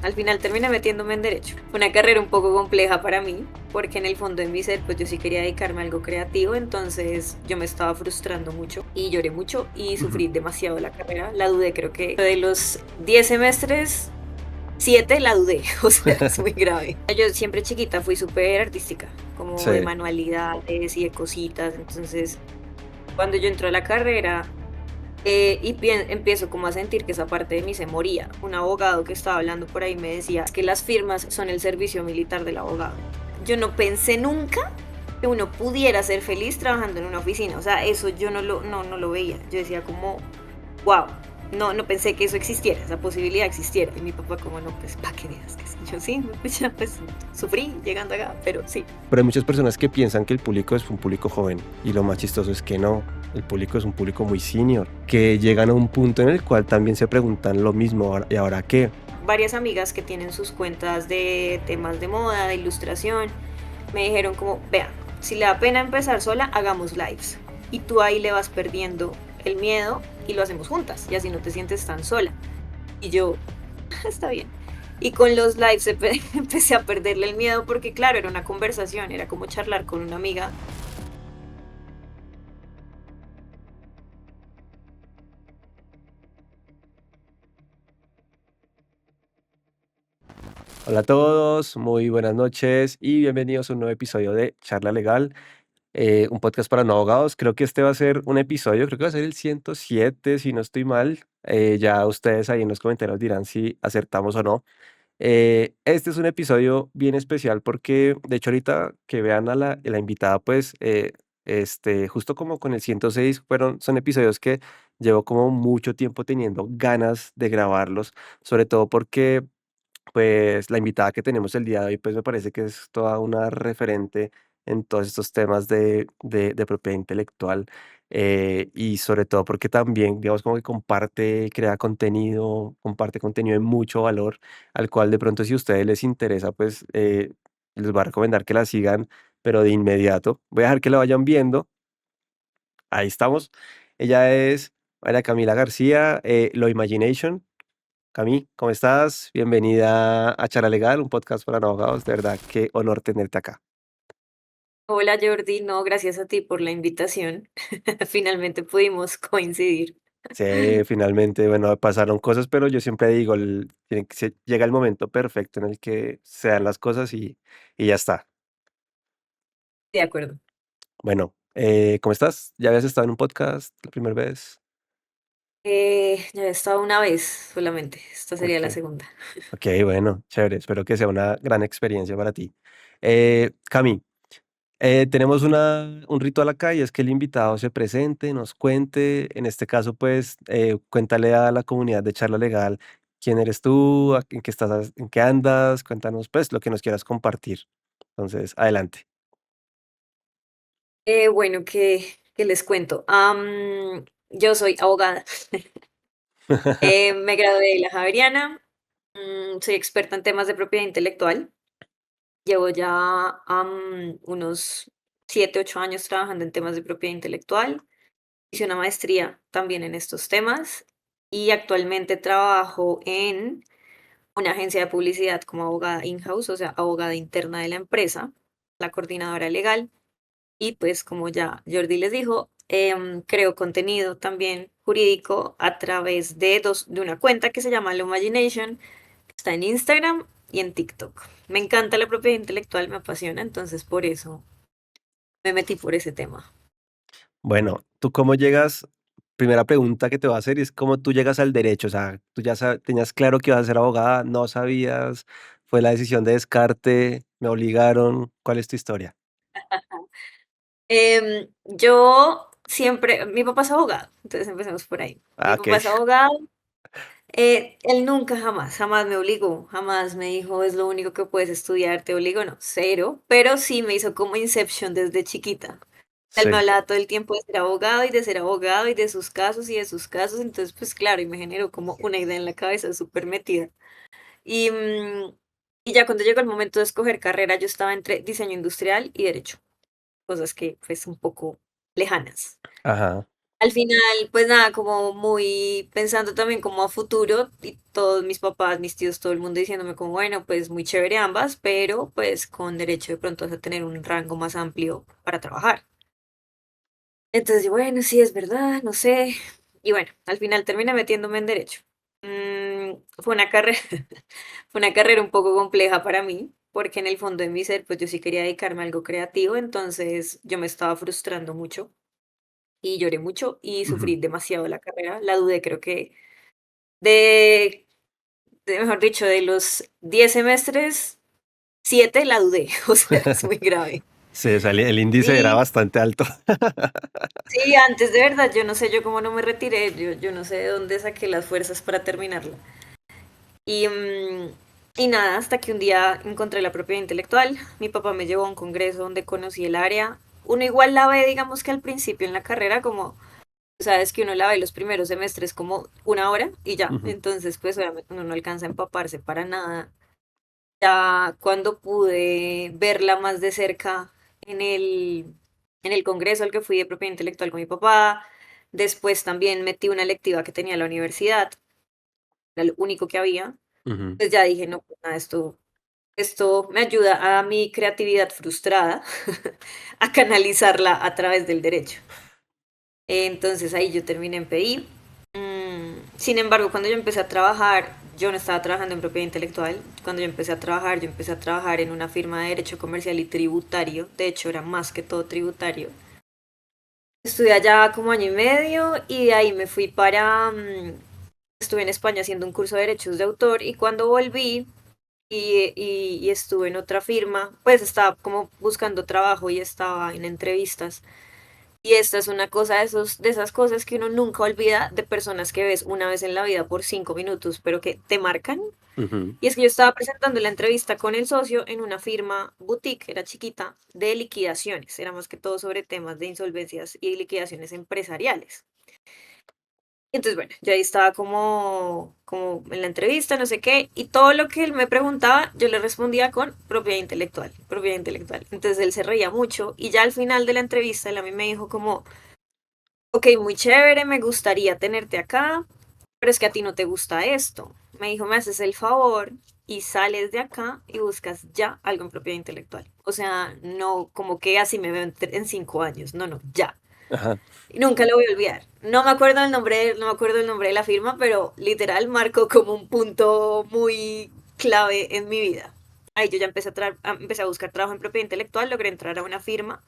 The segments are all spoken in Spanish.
Al final terminé metiéndome en derecho. Una carrera un poco compleja para mí, porque en el fondo de mi ser, pues yo sí quería dedicarme a algo creativo, entonces yo me estaba frustrando mucho y lloré mucho y Ujú. sufrí demasiado la carrera. La dudé, creo que de los 10 semestres, 7 la dudé, o sea, es muy grave. Yo siempre chiquita fui súper artística, como de Sí. manualidades y de cositas, entonces cuando yo entré a la carrera y empiezo como a sentir que esa parte de mí se moría. Un abogado que estaba hablando por ahí me decía que las firmas son el servicio militar del abogado. Yo no pensé nunca que uno pudiera ser feliz trabajando en una oficina. O sea, eso yo no lo veía. Yo decía como, wow, no pensé que eso existiera, esa posibilidad existiera. Y mi papá como, no, pues, ¿para qué digas que sí? Yo sí, pues, ya, pues sufrí llegando acá, pero sí. Pero hay muchas personas que piensan que el público es un público joven y lo más chistoso es que no, el público es un público muy senior, que llegan a un punto en el cual también se preguntan lo mismo, ¿y ahora qué? Varias amigas que tienen sus cuentas de temas de moda, de ilustración, me dijeron como, vea, si le da pena empezar sola, hagamos lives. Y tú ahí le vas perdiendo el miedo y lo hacemos juntas, y así no te sientes tan sola. Y yo, está bien. Y con los lives empecé a perderle el miedo porque claro, era una conversación, era como charlar con una amiga. Hola a todos, muy buenas noches y bienvenidos a un nuevo episodio de Charla Legal, un podcast para no abogados. Creo que este va a ser un episodio, creo que va a ser el 107 si no estoy mal. Ya ustedes ahí en los comentarios dirán si acertamos o no. Este es un episodio bien especial porque, de hecho, ahorita que vean a la invitada, pues, justo como con el 106 son episodios que llevo como mucho tiempo teniendo ganas de grabarlos, sobre todo porque pues la invitada que tenemos el día de hoy, pues me parece que es toda una referente en todos estos temas de propiedad intelectual, y sobre todo porque también, digamos, como que comparte contenido de mucho valor, al cual de pronto si a ustedes les interesa, pues les voy a recomendar que la sigan, pero de inmediato. Voy a dejar que la vayan viendo. Ahí estamos. Ella es María Camila García, Lo Imagination. Cami, ¿cómo estás? Bienvenida a Charla Legal, un podcast para no abogados. De verdad, qué honor tenerte acá. Hola Jordi, no, gracias a ti por la invitación. Finalmente pudimos coincidir. Sí, finalmente, bueno, pasaron cosas, pero yo siempre digo, llega el momento perfecto en el que se dan las cosas y ya está. De acuerdo. Bueno, ¿cómo estás? ¿Ya habías estado en un podcast la primera vez? Ya he estado una vez solamente, esta sería Ok, la segunda. ok, bueno, chévere. Espero que sea una gran experiencia para ti. Cami, tenemos un ritual acá y es que el invitado se presente, nos cuente, en este caso, pues, cuéntale a la comunidad de Charla Legal quién eres tú, en qué estás, en qué andas, cuéntanos, pues, lo que nos quieras compartir. Entonces, adelante. Bueno, ¿qué les cuento? Yo soy abogada. Me gradué de la Javeriana, soy experta en temas de propiedad intelectual. Llevo ya unos 7, 8 años trabajando en temas de propiedad intelectual. Hice una maestría también en estos temas y actualmente trabajo en una agencia de publicidad como abogada in-house, o sea, abogada interna de la empresa, la coordinadora legal. Y pues como ya Jordi les dijo, creo contenido también jurídico a través de una cuenta que se llama Lo Imagination, que está en Instagram y en TikTok. Me encanta la propiedad intelectual, me apasiona, entonces por eso me metí por ese tema. Bueno, ¿tú cómo llegas? Primera pregunta que te voy a hacer es cómo tú llegas al derecho. O sea, tú ya tenías claro que ibas a ser abogada, no sabías, fue la decisión de descarte, me obligaron. ¿Cuál es tu historia? Yo siempre, mi papá es abogado, entonces empecemos por ahí. Mi Ah, ok. papá es abogado. Él nunca, jamás me obligó, jamás me dijo, es lo único que puedes estudiar, te obligo, no, cero, pero sí me hizo como Inception desde chiquita. Él me Sí. hablaba todo el tiempo de ser abogado y de ser abogado y de sus casos y de sus casos, entonces pues claro, y me generó como una idea en la cabeza súper metida. Y, y ya cuando llegó el momento de escoger carrera, yo estaba entre diseño industrial y derecho, cosas que pues un poco lejanas. Ajá. Al final, pues nada, como muy pensando también como a futuro y todos mis papás, mis tíos, todo el mundo diciéndome como, bueno, pues muy chévere ambas, pero pues con derecho de pronto a tener un rango más amplio para trabajar. Entonces, yo, bueno, sí, es verdad, no sé. Y bueno, al final terminé metiéndome en derecho. Fue una carrera, fue una carrera un poco compleja para mí, porque en el fondo de mi ser, pues yo sí quería dedicarme a algo creativo, entonces yo me estaba frustrando mucho y lloré mucho y Ujú. sufrí demasiado la carrera. La dudé, creo que de, mejor dicho, de los 10 semestres, 7 la dudé, o sea, es muy grave. Sí, o sea, el índice era Y bastante alto. sí, antes de verdad, yo no sé yo cómo no me retiré, yo no sé de dónde saqué las fuerzas para terminarla. Y, y nada, hasta que un día encontré la propiedad intelectual, mi papá me llevó a un congreso donde conocí el área. Uno igual la ve, digamos que al principio en la carrera, como, sabes que uno la ve los primeros semestres como una hora y ya, Ujú, entonces pues obviamente uno no alcanza a empaparse para nada. Ya cuando pude verla más de cerca en el congreso al que fui de propiedad intelectual con mi papá, después también metí una electiva que tenía la universidad, era lo único que había, ujú. pues ya dije, no, pues nada, esto me ayuda a mi creatividad frustrada a canalizarla a través del derecho. Entonces ahí yo terminé en PI. Sin embargo, cuando yo empecé a trabajar, yo no estaba trabajando en propiedad intelectual. Cuando yo empecé a trabajar en una firma de derecho comercial y tributario. De hecho, era más que todo tributario. Estudié allá como año y medio y de ahí me fui estuve en España haciendo un curso de derechos de autor y cuando volví y estuve en otra firma, pues estaba como buscando trabajo y estaba en entrevistas. Y esta es una cosa de esas cosas que uno nunca olvida de personas que ves una vez en la vida por 5 minutos, pero que te marcan. Ujú, Y es que yo estaba presentando la entrevista con el socio en una firma boutique, era chiquita, de liquidaciones. Era más que todo sobre temas de insolvencias y liquidaciones empresariales. Y entonces, bueno, yo ahí estaba como en la entrevista, no sé qué, y todo lo que él me preguntaba, yo le respondía con propiedad intelectual, propiedad intelectual. Entonces él se reía mucho y ya al final de la entrevista él a mí me dijo como, ok, muy chévere, me gustaría tenerte acá, pero es que a ti no te gusta esto. Me dijo, me haces el favor y sales de acá y buscas ya algo en propiedad intelectual. O sea, no como que así me veo en 5 años, no, no, ya. ajá. Y nunca lo voy a olvidar. No me acuerdo el nombre, no me acuerdo el nombre de la firma, pero literal marcó como un punto muy clave en mi vida. Ahí yo ya empecé a buscar trabajo en propiedad intelectual, logré entrar a una firma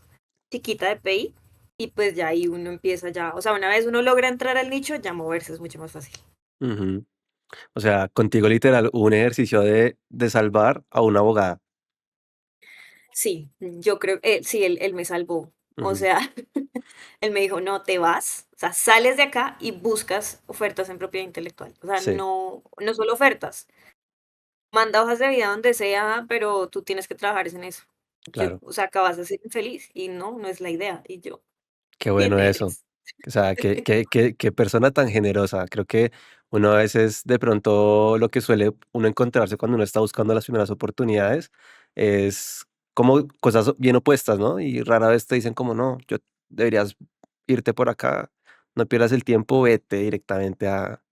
chiquita de PI y pues ya ahí uno empieza ya, o sea, una vez uno logra entrar al nicho, ya moverse es mucho más fácil. Ujú. O sea, contigo literal hubo un ejercicio de salvar a una abogada. Sí, yo creo, sí, él me salvó. O Ujú. sea, él me dijo, no te vas, o sea, sales de acá y buscas ofertas en propiedad intelectual. O sea, Sí, no solo ofertas, manda hojas de vida donde sea, pero tú tienes que trabajar es en eso. Yo, claro. o sea, acabas de ser infeliz y no, no es la idea. Y yo, Qué ¿quién bueno eso. eres? O sea, qué persona tan generosa. Creo que uno a veces de pronto lo que suele uno encontrarse cuando uno está buscando las primeras oportunidades es como cosas bien opuestas, ¿no? Y rara vez te dicen como, no, yo deberías irte por acá, no pierdas el tiempo, vete directamente a...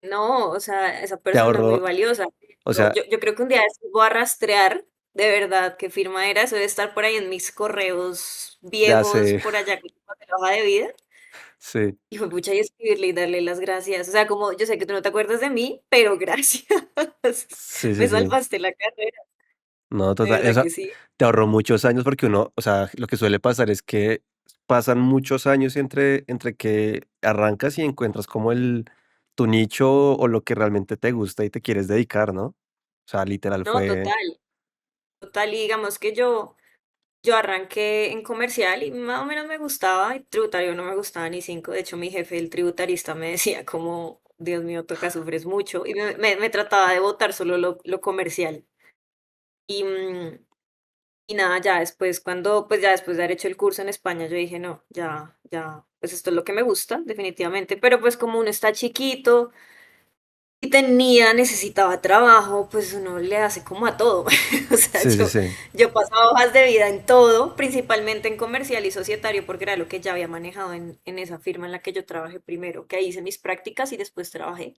No, o sea, esa Te persona es muy ahorro, valiosa. o Yo, sea, yo, yo creo que un día de estos voy a rastrear de verdad qué firma era. Eso debe estar por ahí en mis correos de viejos, hace, por allá, con la hoja de vida. sí, Y fue pucha y escribirle y darle las gracias. O sea, como yo sé que tú no te acuerdas de mí, pero gracias. sí, sí, Me sí. salvaste la carrera, No, de total, o verdad sea, que sí. te ahorró muchos años porque uno, o sea, lo que suele pasar es que pasan muchos años entre que arrancas y encuentras como tu nicho o lo que realmente te gusta y te quieres dedicar, ¿no? O sea, literal No, fue, total, total. Y digamos que yo arranqué en comercial y más o menos me gustaba, y tributario no me gustaba ni cinco. De hecho, mi jefe, el tributarista, me decía como, Dios mío, toca, sufres mucho. Y me trataba de botar solo lo comercial. Y, y nada, ya después, pues ya después de haber hecho el curso en España, yo dije, no, ya, pues esto es lo que me gusta, definitivamente. Pero pues como uno está chiquito, necesitaba trabajo, pues uno le hace como a todo. O sea, Sí, sí, sí. yo pasaba hojas de vida en todo, principalmente en comercial y societario, porque era lo que ya había manejado en esa firma en la que yo trabajé primero, que ahí hice mis prácticas y después trabajé.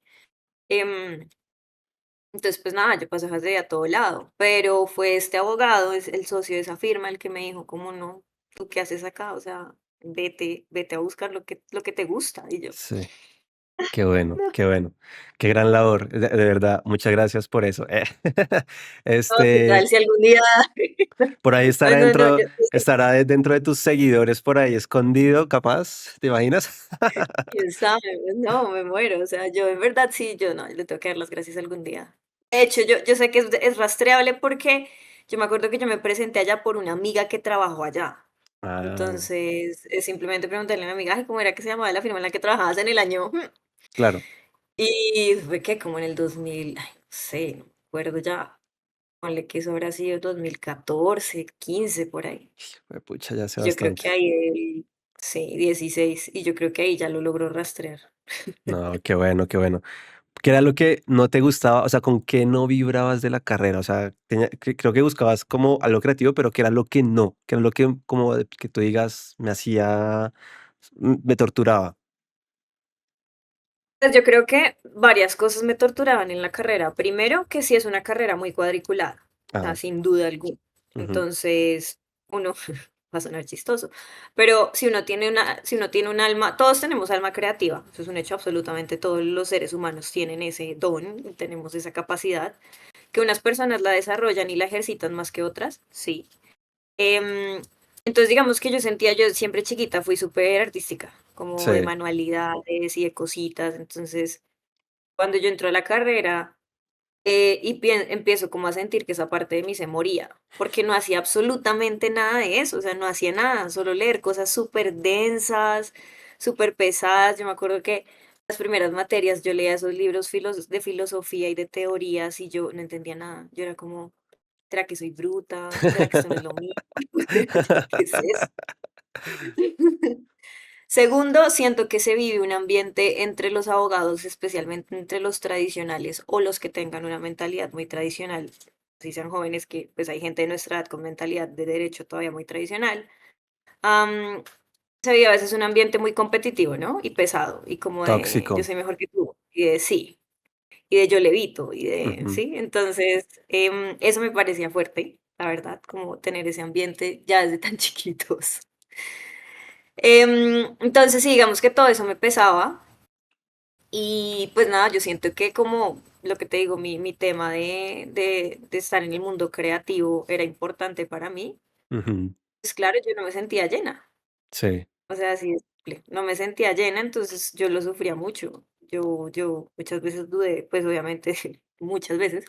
Em, entonces, pues nada, yo pasé hojas de vida a todo lado, pero fue este abogado, es el socio de esa firma, el que me dijo, como no, ¿tú qué haces acá? O sea, vete a buscar lo que te gusta. Y yo, Sí. Qué bueno, no, qué bueno. Qué gran labor. De verdad, muchas gracias por eso. no, total, Este, si algún día, por ahí no, no, no, yo, estará dentro de tus seguidores por ahí escondido, capaz, ¿te imaginas? quién sabe, pues no, me muero. O sea, yo en verdad sí, yo no, le tengo que dar las gracias algún día. De hecho, yo sé que es rastreable porque yo me acuerdo que yo me presenté allá por una amiga que trabajó allá. Ah, Entonces, simplemente preguntarle a mi amiga, ay, ¿cómo era que se llamaba la firma en la que trabajabas en el año? claro. Y fue que como en el 2000, ay, no sé, no me acuerdo ya. Ponle que eso habrá sido 2014, 15 por ahí. Pucha, ya hace Y yo creo bastante. que ahí sí, 16, y yo creo que ahí ya lo logró rastrear. No, qué bueno, qué bueno. ¿Qué era lo que no te gustaba? O sea, ¿con qué no vibrabas de la carrera? O sea, creo que buscabas como algo creativo, pero ¿qué era lo que no? ¿Qué era lo que, como que tú digas, me hacía, me torturaba? Pues yo creo que varias cosas me torturaban en la carrera. Primero, que sí es una carrera muy cuadriculada, o sea, Ah, sin duda alguna. ujú, Entonces, uno va a sonar chistoso, pero si uno tiene un alma, todos tenemos alma creativa, eso es un hecho absolutamente, todos los seres humanos tienen ese don, tenemos esa capacidad, que unas personas la desarrollan y la ejercitan más que otras, sí. Em, entonces, digamos que yo siempre chiquita fui súper artística, como de sí, manualidades y de cositas. Entonces, cuando yo entro a la carrera y empiezo como a sentir que esa parte de mí se moría, porque no hacía absolutamente nada de eso, o sea, no hacía nada, solo leer cosas súper densas, súper pesadas. Yo me acuerdo que las primeras materias yo leía esos libros de filosofía y de teorías y yo no entendía nada. Yo era como, ¿será que soy bruta? ¿Será que esto no es lo mío? ¿Qué es eso? Segundo, siento que se vive un ambiente entre los abogados, especialmente entre los tradicionales o los que tengan una mentalidad muy tradicional, si sean jóvenes, que pues hay gente de nuestra edad con mentalidad de derecho todavía muy tradicional. am, Se vive a veces un ambiente muy competitivo, ¿no? Y pesado, y como de yo tóxico. soy mejor que tú, y de sí, y de yo levito, y de Ujú, sí. Entonces, eso me parecía fuerte, la verdad, como tener ese ambiente ya desde tan chiquitos. Entonces, sí, digamos que todo eso me pesaba y pues nada, yo siento que como lo que te digo, mi tema de estar en el mundo creativo era importante para mí, ujú, pues claro, yo no me sentía llena, sí, o sea, así de simple, no me sentía llena, entonces yo lo sufría mucho. Yo muchas veces dudé, pues obviamente muchas veces,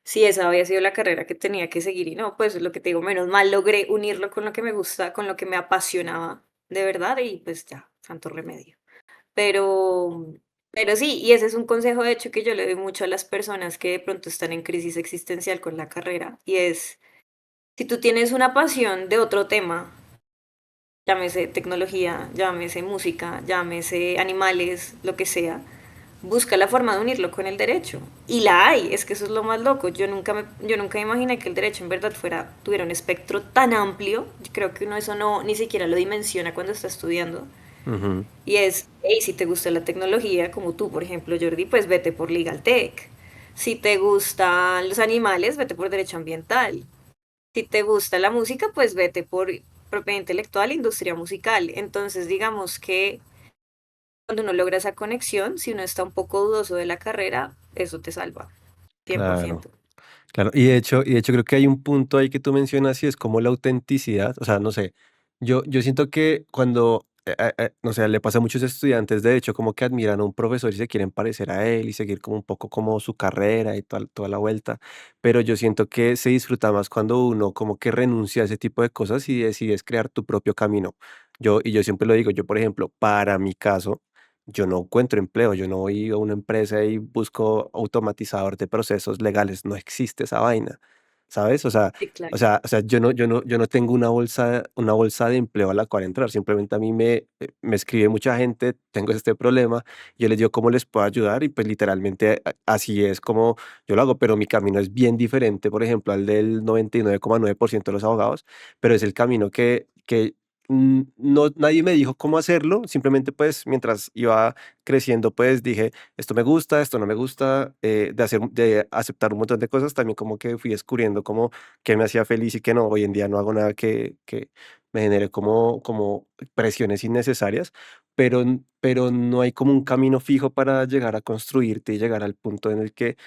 si esa había sido la carrera que tenía que seguir y no, pues lo que te digo, menos mal logré unirlo con lo que me gusta, con lo que me apasionaba de verdad y pues ya, santo remedio. Pero pero sí, y ese es un consejo, de hecho, que yo le doy mucho a las personas que de pronto están en crisis existencial con la carrera, y es, si tú tienes una pasión de otro tema, llámese tecnología, llámese música, llámese animales, lo que sea, busca la forma de unirlo con el derecho. Y la hay, es que eso es lo más loco. Yo nunca me imaginé que el derecho en verdad tuviera un espectro tan amplio. Yo creo que uno eso no, ni siquiera lo dimensiona cuando está estudiando. ujú, Y es, hey, si te gusta la tecnología, como tú, por ejemplo, Jordi, pues vete por Legal Tech. Si te gustan los animales, vete por derecho ambiental. Si te gusta la música, pues vete por propiedad intelectual, industria musical. Entonces, digamos que cuando uno logra esa conexión, si uno está un poco dudoso de la carrera, eso te salva, cien por claro. ciento. Claro, y de hecho creo que hay un punto ahí que tú mencionas y es como la autenticidad, o sea, no sé, yo siento que cuando, no sé, le pasa a muchos estudiantes, de hecho, como que admiran a un profesor y se quieren parecer a él y seguir como un poco como su carrera y toda la vuelta, pero yo siento que se disfruta más cuando uno como que renuncia a ese tipo de cosas y decides crear tu propio camino. Yo siempre lo digo, yo por ejemplo, para mi caso, yo no encuentro empleo, yo no voy a una empresa y busco automatizador de procesos legales, no existe esa vaina. ¿sabes? Sí, claro. Yo no tengo una bolsa de empleo a la cual entrar, simplemente a mí me escribe mucha gente, tengo este problema, yo les digo cómo les puedo ayudar y, pues, literalmente así es como yo lo hago, pero mi camino es bien diferente, por ejemplo, al del 99,9% de los abogados, pero es el camino que no nadie me dijo cómo hacerlo, simplemente, pues, mientras iba creciendo, pues, dije: "Esto me gusta, esto no me gusta", de aceptar un montón de cosas, también como que fui descubriendo como qué me hacía feliz y qué no. Hoy en día no hago nada que me genere como presiones innecesarias, pero no hay como un camino fijo para llegar a construirte y llegar al punto en el que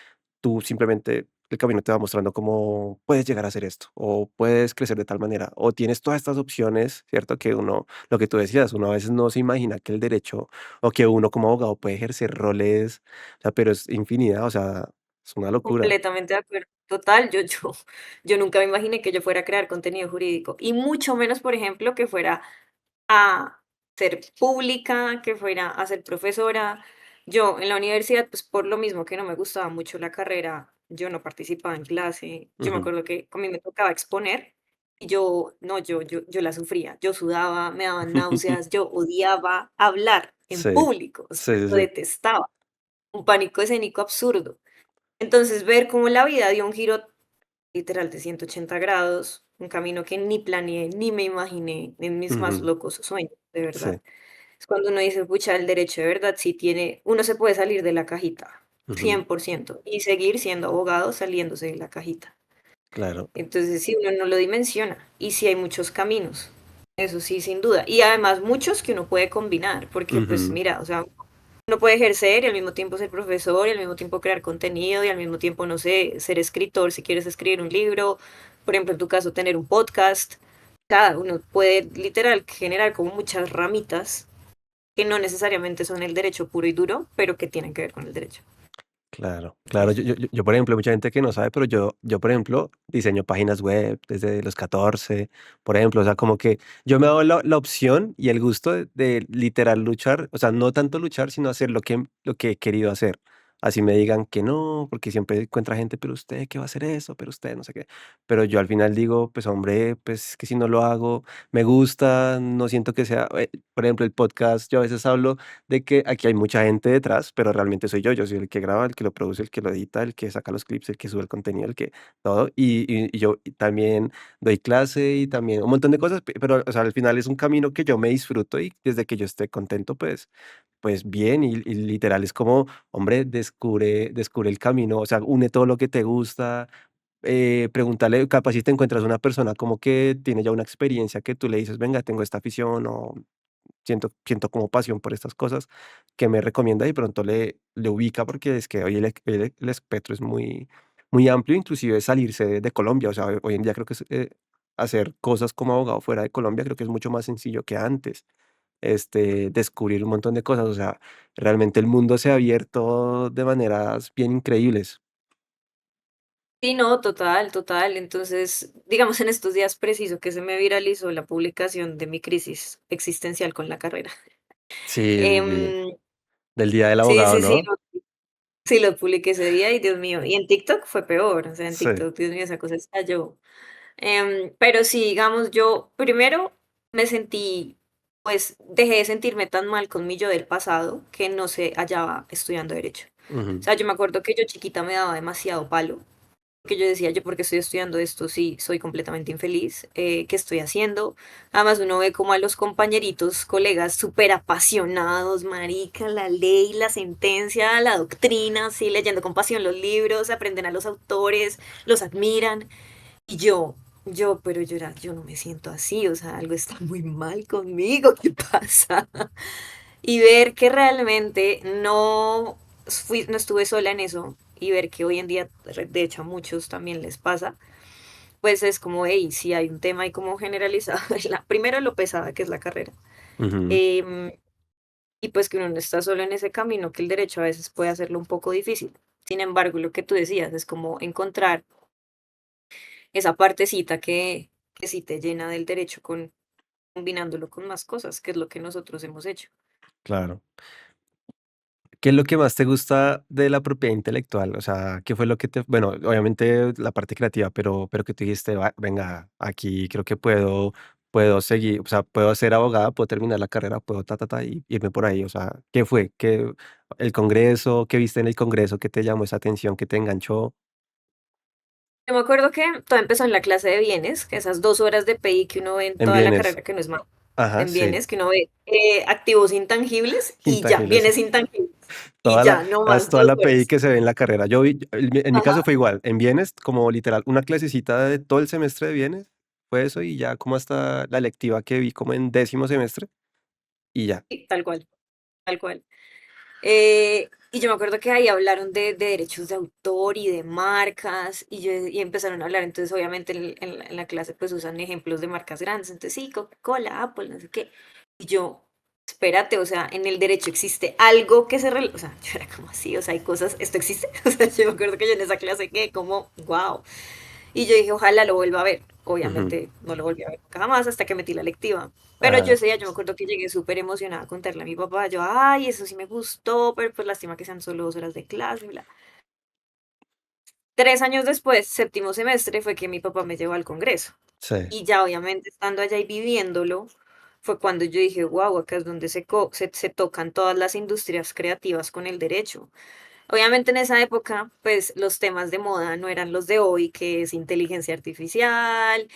tú simplemente el camino te va mostrando cómo puedes llegar a hacer esto, o puedes crecer de tal manera, o tienes todas estas opciones, ¿cierto? Que uno, lo que tú decías, uno a veces no se imagina que el derecho o que uno como abogado puede ejercer roles, o sea, pero es infinidad, o sea, es una locura. Completamente de acuerdo. Total, yo nunca me imaginé que yo fuera a crear contenido jurídico y mucho menos, por ejemplo, que fuera a ser pública, que fuera a ser profesora. Yo en la universidad, pues por lo mismo que no me gustaba mucho la carrera, yo no participaba en clase. Yo me Ujú. acuerdo que a mí me tocaba exponer y yo, no, yo la sufría. Yo sudaba, me daban náuseas, yo odiaba hablar en Sí, público, o sea, sí, sí, lo sí. detestaba. Un pánico escénico absurdo. Entonces, ver cómo la vida dio un giro literal de 180 grados, un camino que ni planeé, ni me imaginé en mis más Ujú. locos sueños, de Sí. verdad. Es cuando uno dice, pucha, el derecho de verdad sí tiene, uno se puede salir de la cajita, Ujú. 100% y seguir siendo abogado saliéndose de la cajita. Claro. Entonces, sí, uno no lo dimensiona y sí hay muchos caminos, eso sí, sin duda. Y además muchos que uno puede combinar, porque pues Ujú. mira, o sea, uno puede ejercer y al mismo tiempo ser profesor y al mismo tiempo crear contenido y al mismo tiempo, no sé, ser escritor si quieres escribir un libro, por ejemplo, en tu caso, tener un podcast. Cada uno puede literal generar como muchas ramitas que no necesariamente son el derecho puro y duro, pero que tienen que ver con el derecho. Claro, claro. Por ejemplo, hay mucha gente que no sabe, pero yo, por ejemplo, diseño páginas web desde los 14, por ejemplo, o sea, como que yo me he dado la opción y el gusto de literal luchar, o sea, no tanto luchar, sino hacer lo que he querido hacer. Así me digan que no, porque siempre encuentra gente, pero usted, ¿qué va a hacer eso? Pero usted, no sé qué. Pero yo al final digo, pues hombre, pues que si no lo hago, me gusta, no siento que sea, por ejemplo, el podcast, yo a veces hablo de que aquí hay mucha gente detrás, pero realmente soy el que graba, el que lo produce, el que lo edita, el que saca los clips, el que sube el contenido, el que todo. Y yo también doy clase y también un montón de cosas, pero o sea, al final es un camino que yo me disfruto y desde que yo esté contento, pues bien, y literal es como, hombre, descubre el camino, o sea, une todo lo que te gusta, pregúntale, capaz si te encuentras una persona como que tiene ya una experiencia que tú le dices, venga, tengo esta afición o siento como pasión por estas cosas, que me recomienda y pronto le ubica, porque es que hoy el espectro es muy amplio, inclusive salirse de Colombia, o sea, hoy en día creo que hacer cosas como abogado fuera de Colombia creo que es mucho más sencillo que antes, descubrir un montón de cosas, o sea, realmente el mundo se ha abierto de maneras bien increíbles. Sí, no, total, total. Entonces, digamos, en estos días preciso que se me viralizó la publicación de mi crisis existencial con la carrera. Sí, sí, sí, Em, del día del sí, abogado, sí, sí, ¿no? sí, lo publiqué ese día y Dios mío, y en TikTok fue peor, o sea, en Sí, TikTok, Dios mío, esa cosa estalló. Pero sí, digamos, yo primero me sentí, pues dejé de sentirme tan mal con mi yo del pasado que no se hallaba estudiando derecho. O ujú, sea, yo me acuerdo que yo chiquita me daba demasiado palo, que yo decía, yo porque estoy estudiando esto, sí, soy completamente infeliz, ¿qué estoy haciendo? Además, uno ve como a los compañeritos, colegas súper apasionados, marica, la ley, la sentencia, la doctrina, sí, leyendo con pasión los libros, aprenden a los autores, los admiran. Y pero yo no me siento así, o sea, algo está muy mal conmigo, ¿qué pasa? Y ver que realmente no estuve sola en eso y ver que hoy en día, de hecho, a muchos también les pasa, pues es como, hey, sí hay un tema ahí como generalizado. Primero lo pesada que es la carrera. ujú, em, y pues que uno no está solo en ese camino, que el derecho a veces puede hacerlo un poco difícil. Sin embargo, lo que tú decías es como encontrar esa partecita que sí te llena del derecho combinándolo con más cosas, que es lo que nosotros hemos hecho. claro. ¿Qué es lo que más te gusta de la propiedad intelectual? O sea, ¿qué fue lo que te bueno, obviamente la parte creativa, pero que tú dijiste: "Va venga, aquí creo que puedo seguir, o sea, puedo ser abogada, puedo terminar la carrera, puedo ta, ta, ta, y irme por ahí"? O sea, ¿qué fue? ¿Qué el congreso? ¿Qué viste en el congreso que te llamó esa atención, que te enganchó? Yo me acuerdo que todo empezó en la clase de bienes, que esas 2 horas de PI que uno ve en En toda la bienes. carrera, que no es más, Ajá, en sí. bienes, que uno ve, activos intangibles y ya, Intangibles. bienes intangibles, y Toda la ya, no haz más toda 2 la API horas. que se ve en la carrera. Yo vi en mi caso Ajá, fue igual, en bienes, como literal, una clasecita de todo el semestre de bienes, fue eso, y ya como hasta la electiva que vi como en décimo semestre, y ya. sí, tal cual, tal cual. Y yo me acuerdo que ahí hablaron de derechos de autor y de marcas, y empezaron a hablar, entonces obviamente en la clase pues usan ejemplos de marcas grandes, entonces sí, Coca-Cola, Apple, no sé qué. Y yo, espérate, o sea, en el derecho existe algo que o sea, yo era como así, o sea, hay cosas, ¿esto existe? O sea, yo me acuerdo que yo en esa clase quedé como, wow. Y yo dije, ojalá lo vuelva a ver. Ujú. Obviamente no lo volví a ver nunca jamás hasta que metí la lectiva. Pero yo Ajá. ese día, yo me acuerdo que llegué súper emocionada a contarle a mi papá. Yo, ay, eso sí me gustó, pero pues lástima que sean solo 2 horas de clase, bla. 3 años después, séptimo semestre, fue que mi papá me llevó al Congreso. Sí. Y ya obviamente estando allá y viviéndolo, fue cuando yo dije, wow, acá es donde se tocan todas las industrias creativas con el derecho. Obviamente en esa época, pues los temas de moda no eran los de hoy, que es inteligencia artificial,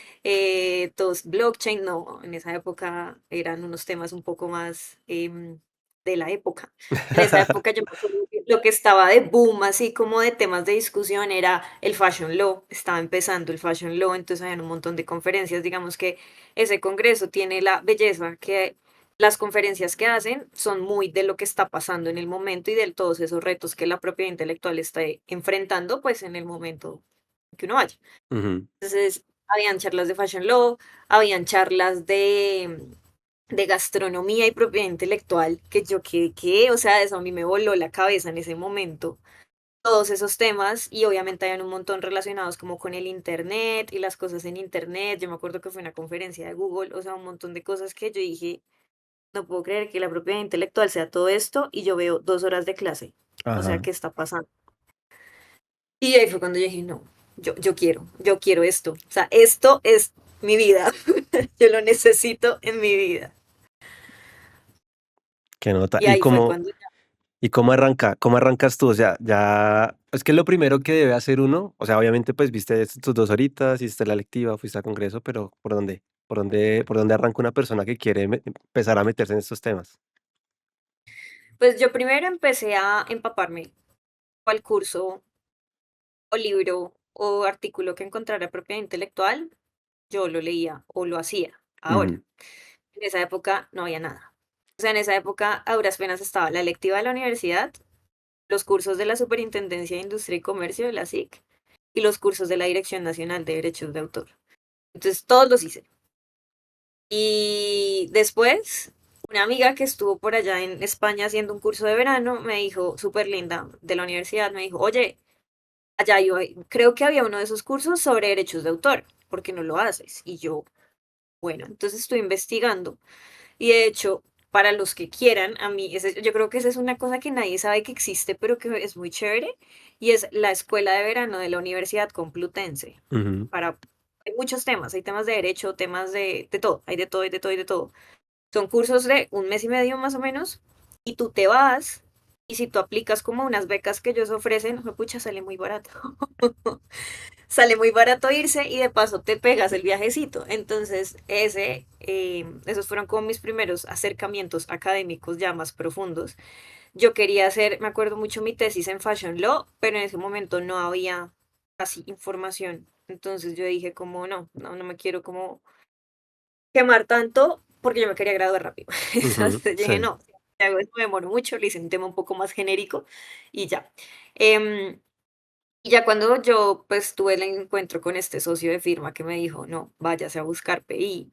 todos blockchain, no, en esa época eran unos temas un poco más de la época. En esa época yo me acuerdo que lo que estaba de boom, así como de temas de discusión, era el fashion law, estaba empezando el fashion law, entonces había un montón de conferencias, digamos que ese congreso tiene la belleza que las conferencias que hacen son muy de lo que está pasando en el momento y de todos esos retos que la propiedad intelectual está enfrentando, pues en el momento que uno vaya. Ujú. Entonces, habían charlas de fashion law, habían charlas de gastronomía y propiedad intelectual, que yo que, o sea, eso a mí me voló la cabeza en ese momento. Todos esos temas y obviamente hay un montón relacionados como con el internet y las cosas en internet. Yo me acuerdo que fue una conferencia de Google, o sea, un montón de cosas que yo dije, no puedo creer que la propiedad intelectual sea todo esto y yo veo 2 horas de clase. O sea, Ajá. ¿qué está pasando? Y ahí fue cuando yo dije: "No, yo quiero esto". O sea, esto es mi vida. Yo lo necesito en mi vida. Qué nota. Y ahí fue cuando ya ¿Y cómo arrancas tú? O sea, ya es que lo primero que debe hacer uno, o sea, obviamente, pues, viste tus 2 horitas, hiciste la lectiva, fuiste al congreso, pero ¿por dónde? ¿Por dónde arranca una persona que quiere empezar a meterse en estos temas? pues yo primero empecé a empaparme cual curso o libro o artículo que encontrara propiedad intelectual, yo lo leía o lo hacía. Ahora, Ujú, en esa época no había nada. O sea, en esa época a duras penas estaba la electiva de la universidad, los cursos de la Superintendencia de Industria y Comercio de la SIC y los cursos de la Dirección Nacional de Derechos de Autor. Entonces, todos los hice. Y después, una amiga que estuvo por allá en España haciendo un curso de verano me dijo, súper linda, de la universidad, me dijo, oye, allá yo creo que había uno de esos cursos sobre derechos de autor, ¿por qué no lo haces? Y yo, bueno, entonces estoy investigando. Y de hecho, para los que quieran, a mí, yo creo que esa es una cosa que nadie sabe que existe, pero que es muy chévere, y es la escuela de verano de la Universidad Complutense. ujú. Para, hay muchos temas, hay temas de derecho, temas de todo, hay de todo, hay de todo, hay de todo. Son cursos de 1 mes y medio más o menos, y tú te vas, y si tú aplicas como unas becas que ellos ofrecen, pucha, sale muy barato. Sale muy barato irse y de paso te pegas el viajecito. Entonces, esos fueron como mis primeros acercamientos académicos ya más profundos. Yo quería hacer, me acuerdo mucho mi tesis en Fashion Law, pero en ese momento no había casi información. Entonces yo dije como no me quiero como quemar tanto porque yo me quería graduar rápido. Ujú, Entonces dije sí. no, si hago esto me demoro mucho, le hice un tema un poco más genérico y ya. Em, y ya cuando yo, pues, tuve el encuentro con este socio de firma que me dijo: "No, váyase a buscar PI".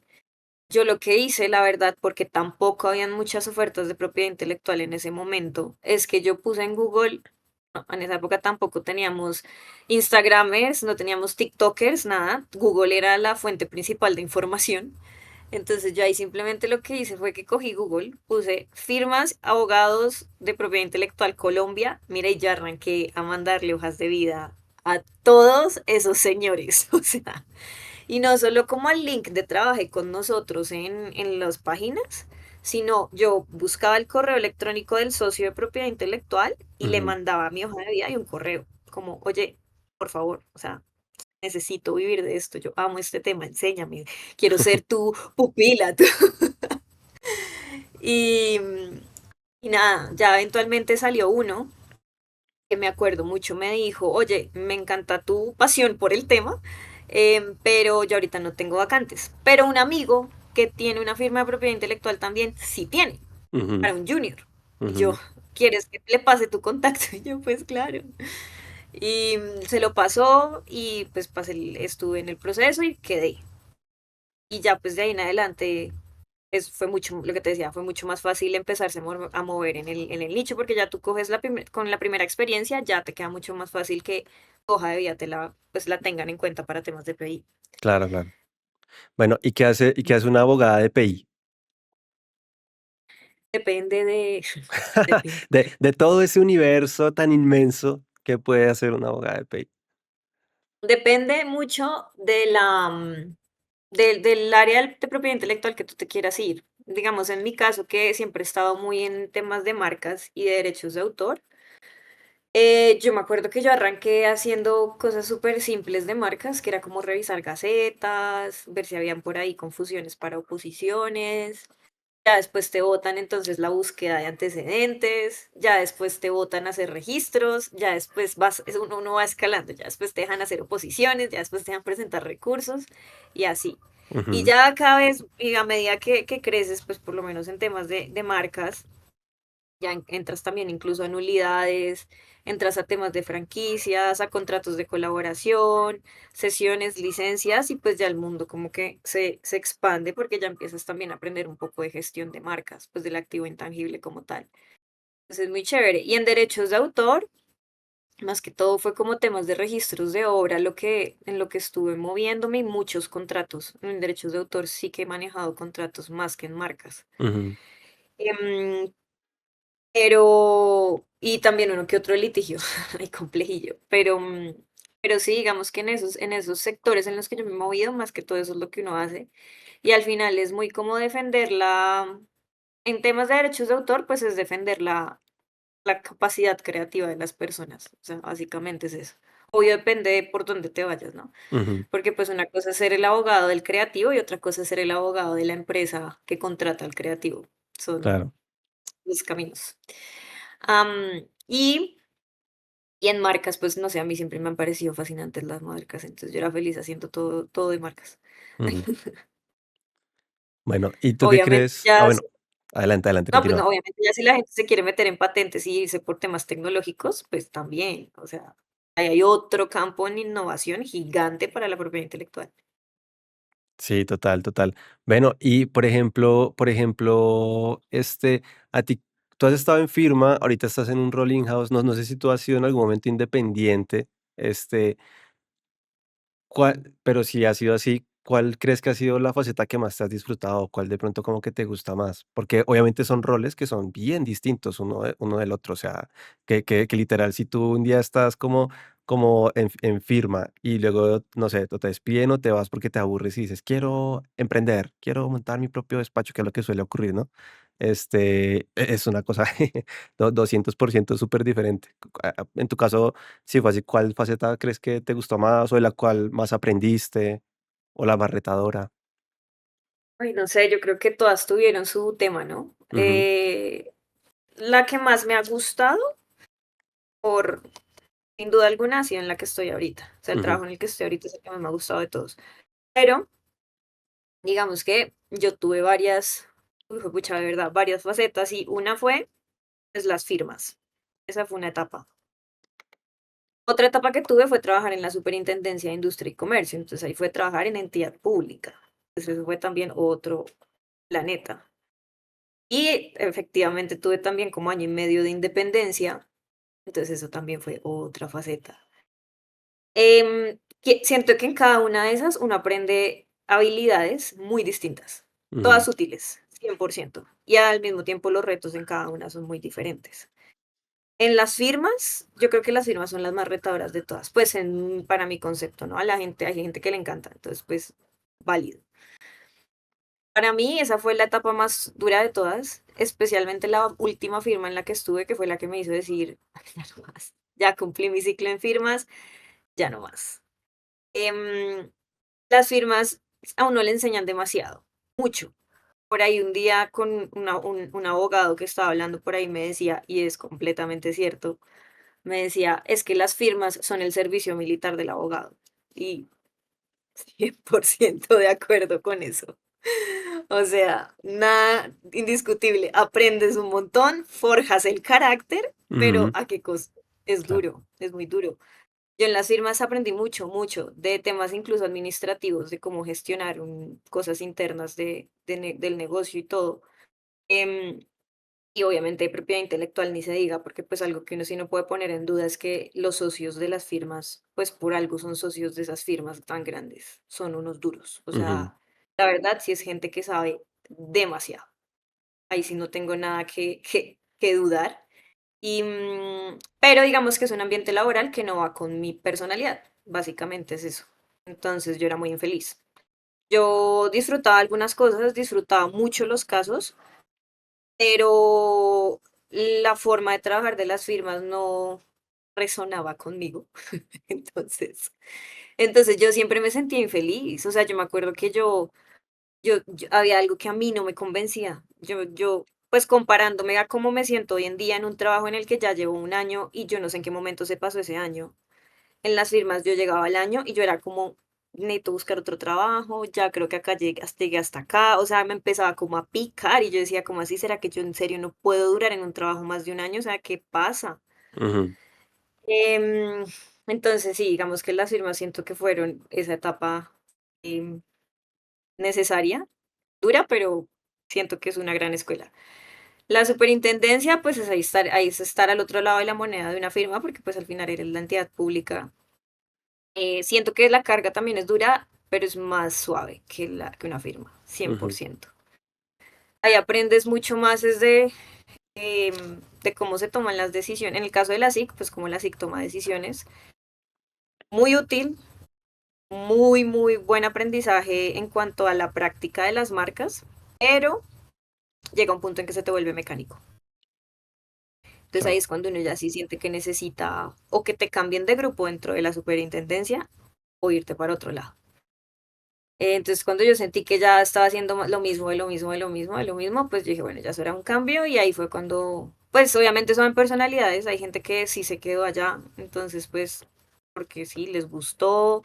Yo lo que hice, la verdad, porque tampoco habían muchas ofertas de propiedad intelectual en ese momento, es que yo puse en Google, no, en esa época tampoco teníamos Instagramers, no teníamos TikTokers, nada. Google era la fuente principal de información. Entonces yo ahí simplemente lo que hice fue que cogí Google, puse firmas abogados de propiedad intelectual Colombia, mira, y ya arranqué a mandarle hojas de vida a todos esos señores, o sea, y no solo como al link de trabajé con nosotros en las páginas, sino yo buscaba el correo electrónico del socio de propiedad intelectual y le Ujú. mandaba mi hoja de vida y un correo, como, oye, por favor, o sea, necesito vivir de esto, yo amo este tema, enséñame, quiero ser tu pupila. Y, y nada, ya eventualmente salió uno que me acuerdo mucho, me dijo, oye, me encanta tu pasión por el tema, pero yo ahorita no tengo vacantes. Pero un amigo que tiene una firma de propiedad intelectual también, sí tiene, Ujú, para un junior. Y yo, ujú. ¿quieres que le pase tu contacto? Y yo, pues claro. Y se lo pasó y pues pasé, estuve en el proceso y quedé. Y ya pues de ahí en adelante fue mucho, lo que te decía, fue mucho más fácil empezarse a mover en el nicho porque ya tú coges con la primera experiencia, ya te queda mucho más fácil que tu hoja de vida pues la tengan en cuenta para temas de PI. Claro, claro. Bueno, ¿y qué hace una abogada de PI? Depende de, depende. De todo ese universo tan inmenso, ¿qué puede hacer una abogada de PI? Depende mucho de del área de propiedad intelectual que tú te quieras ir. Digamos, en mi caso, que siempre he estado muy en temas de marcas y de derechos de autor. Yo me acuerdo que yo arranqué haciendo cosas súper simples de marcas, que era como revisar gacetas, ver si habían por ahí confusiones para oposiciones. Ya después te botan entonces la búsqueda de antecedentes, ya después te botan a hacer registros, ya después uno va escalando, ya después te dejan hacer oposiciones, ya después te dejan presentar recursos y así. Y Ujú, ya cada vez, y a medida que creces, pues por lo menos en temas de marcas, ya entras también incluso a nulidades, entras a temas de franquicias, a contratos de colaboración, sesiones, licencias y pues ya el mundo como que se expande porque ya empiezas también a aprender un poco de gestión de marcas, pues del activo intangible como tal. Entonces es muy chévere. Y en derechos de autor, más que todo fue como temas de registros de obra, en lo que estuve moviéndome y muchos contratos. En derechos de autor sí que he manejado contratos más que en marcas. ujú, Em, Pero y también uno que otro litigio, hay complejillo, pero sí, digamos que en esos sectores en los que yo me he movido, más que todo eso es lo que uno hace, y al final es muy como defender en temas de derechos de autor, pues es defender la capacidad creativa de las personas, o sea, básicamente es eso. Obvio depende de por dónde te vayas, ¿no? ujú. Porque pues una cosa es ser el abogado del creativo y otra cosa es ser el abogado de la empresa que contrata al creativo. Son Claro. los caminos. Am, y, y en marcas, pues no sé, a mí siempre me han parecido fascinantes las marcas, entonces yo era feliz haciendo todo, todo de marcas. Ujú. Bueno, ¿y tú qué Obviamente crees? Ah, ya, bueno, adelante, adelante, no, pues no, continúa. obviamente ya si la gente se quiere meter en patentes y irse por temas tecnológicos, pues también, o sea, ahí hay otro campo en innovación gigante para la propiedad intelectual. Sí, total, total. Bueno, y por ejemplo, a ti, tú has estado en firma, ahorita estás en un rolling house, no sé si tú has sido en algún momento independiente, este, pero si ha sido así, ¿cuál crees que ha sido la faceta que más te has disfrutado? ¿Cuál de pronto como que te gusta más? Porque obviamente son roles que son bien distintos uno del otro. O sea, que literal, si tú un día estás como en firma y luego, no sé, o te despiden o te vas porque te aburres y dices, quiero emprender, quiero montar mi propio despacho, que es lo que suele ocurrir, ¿no? Es una cosa 200% súper diferente. En tu caso, sí, fue así. ¿Cuál faceta crees que te gustó más o de la cual más aprendiste o la más retadora? Ay, no sé, yo creo que todas tuvieron su tema, ¿no? Ujú, La que más me ha gustado, por sin duda alguna, ha sido en la que estoy ahorita. O sea, el ujú, trabajo en el que estoy ahorita es el que más me ha gustado de todos. Pero digamos que yo tuve pucha, de verdad, varias facetas y una fue, pues, las firmas. Esa fue una etapa. Otra etapa que tuve fue trabajar en la Superintendencia de Industria y Comercio, entonces ahí fue trabajar en entidad pública. Entonces eso fue también otro planeta. Y efectivamente tuve también como año y medio de independencia, entonces eso también fue otra faceta. Siento que en cada una de esas uno aprende habilidades muy distintas. Ujú, todas útiles, 100%. Y al mismo tiempo los retos en cada una son muy diferentes. En las firmas, yo creo que las firmas son las más retadoras de todas, pues para mi concepto, ¿no? A la gente, hay gente que le encanta, entonces pues válido. Para mí esa fue la etapa más dura de todas, especialmente la última firma en la que estuve, que fue la que me hizo decir, ya no más, ya cumplí mi ciclo en firmas, ya no más. Em, las firmas a uno le enseñan demasiado, mucho. Por ahí un día con un abogado que estaba hablando por ahí me decía, y es completamente cierto, me decía, es que las firmas son el servicio militar del abogado. Y 100% de acuerdo con eso. O sea, nada indiscutible. Aprendes un montón, forjas el carácter, pero ujú, ¿a qué costo? Es claro. duro, es muy duro. Yo en las firmas aprendí mucho, mucho, de temas incluso administrativos, de cómo gestionar cosas internas del negocio y todo. Em, y obviamente propiedad intelectual ni se diga, porque pues algo que uno sí no puede poner en duda es que los socios de las firmas, pues por algo son socios de esas firmas tan grandes, son unos duros. O Ujú, sea, la verdad sí es gente que sabe demasiado. Ahí sí no tengo nada que dudar. Pero digamos que es un ambiente laboral que no va con mi personalidad, básicamente es eso. Entonces yo era muy infeliz. Yo disfrutaba algunas cosas, disfrutaba mucho los casos, pero la forma de trabajar de las firmas no resonaba conmigo. Entonces, entonces yo siempre me sentía infeliz. O sea, yo me acuerdo que había algo que a mí no me convencía. Pues comparándome a cómo me siento hoy en día en un trabajo en el que ya llevo un año y yo no sé en qué momento se pasó ese año. En las firmas yo llegaba al año y yo era como, necesito buscar otro trabajo, ya creo que acá llegué hasta acá, o sea, me empezaba como a picar y yo decía, ¿cómo así será que yo en serio no puedo durar en un trabajo más de un año? O sea, ¿qué pasa? ujú, Em, entonces, sí, digamos que las firmas siento que fueron esa etapa em, necesaria, dura, pero siento que es una gran escuela. La superintendencia, pues ahí es estar al otro lado de la moneda de una firma, porque pues al final eres la entidad pública. Siento que la carga también es dura, pero es más suave que una firma, cien por ujú, ciento. Ahí aprendes mucho más de cómo se toman las decisiones. En el caso de la SIC, pues cómo la SIC toma decisiones. Muy útil, muy buen aprendizaje en cuanto a la práctica de las marcas, pero llega un punto en que se te vuelve mecánico. Entonces ahí claro. es cuando uno ya sí siente que necesita o que te cambien de grupo dentro de la superintendencia o irte para otro lado. Entonces, cuando yo sentí que ya estaba haciendo lo mismo, de lo mismo, de lo mismo, de lo mismo, pues yo dije, bueno, ya eso era un cambio y ahí fue cuando, pues obviamente son personalidades, hay gente que sí se quedó allá, entonces pues, porque sí, les gustó,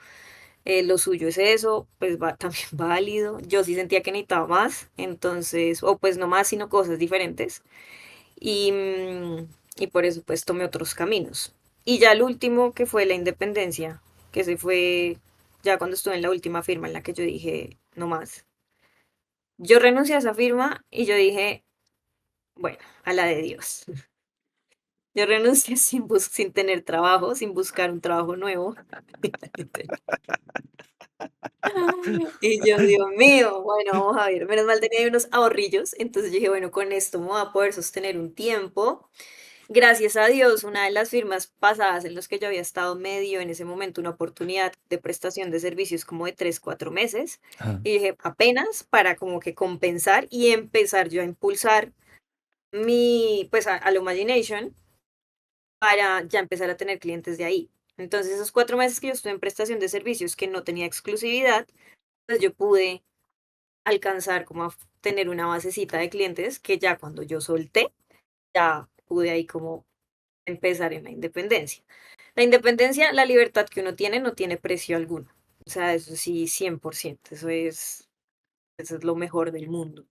lo suyo es eso, pues va también válido. Yo sí sentía que necesitaba más, entonces, o pues no más, sino cosas diferentes y por eso pues tomé otros caminos. Y ya el último que fue la independencia, que se fue ya cuando estuve en la última firma en la que yo dije, no más. Yo renuncié a esa firma y yo dije, bueno, a la de Dios. Yo renuncié sin tener trabajo, sin buscar un trabajo nuevo. Y yo, Dios mío, bueno, vamos a ver, menos mal tenía ahí unos ahorrillos, entonces yo dije, bueno, con esto me voy a poder sostener un tiempo. Gracias a Dios, una de las firmas pasadas en las que yo había estado me dio en ese momento una oportunidad de prestación de servicios como de 3, 4 meses. Ah, Y dije, apenas para como que compensar y empezar yo a impulsar pues a lo Imagination para ya empezar a tener clientes de ahí. Entonces, esos 4 meses que yo estuve en prestación de servicios que no tenía exclusividad, pues yo pude alcanzar como a tener una basecita de clientes que ya cuando yo solté, ya pude ahí como empezar en la independencia. La independencia, la libertad que uno tiene no tiene precio alguno. O sea, eso sí, 100%. Eso es lo mejor del mundo.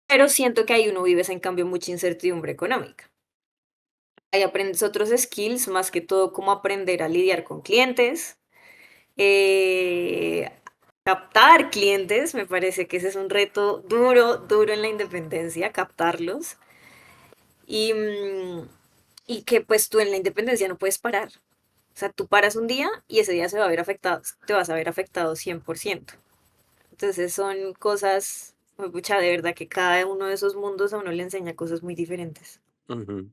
Pero siento que ahí uno vive, en cambio, mucha incertidumbre económica. Ahí aprendes otros skills, más que todo cómo aprender a lidiar con clientes, eh, captar clientes, me parece que ese es un reto duro, duro en la independencia, captarlos. Y, y que pues tú en la independencia no puedes parar. O sea, tú paras un día y ese día se va a ver afectado, te vas a ver afectado 100%. Entonces son cosas, Pucha, de verdad que cada uno de esos mundos a uno le enseña cosas muy diferentes. Ujú,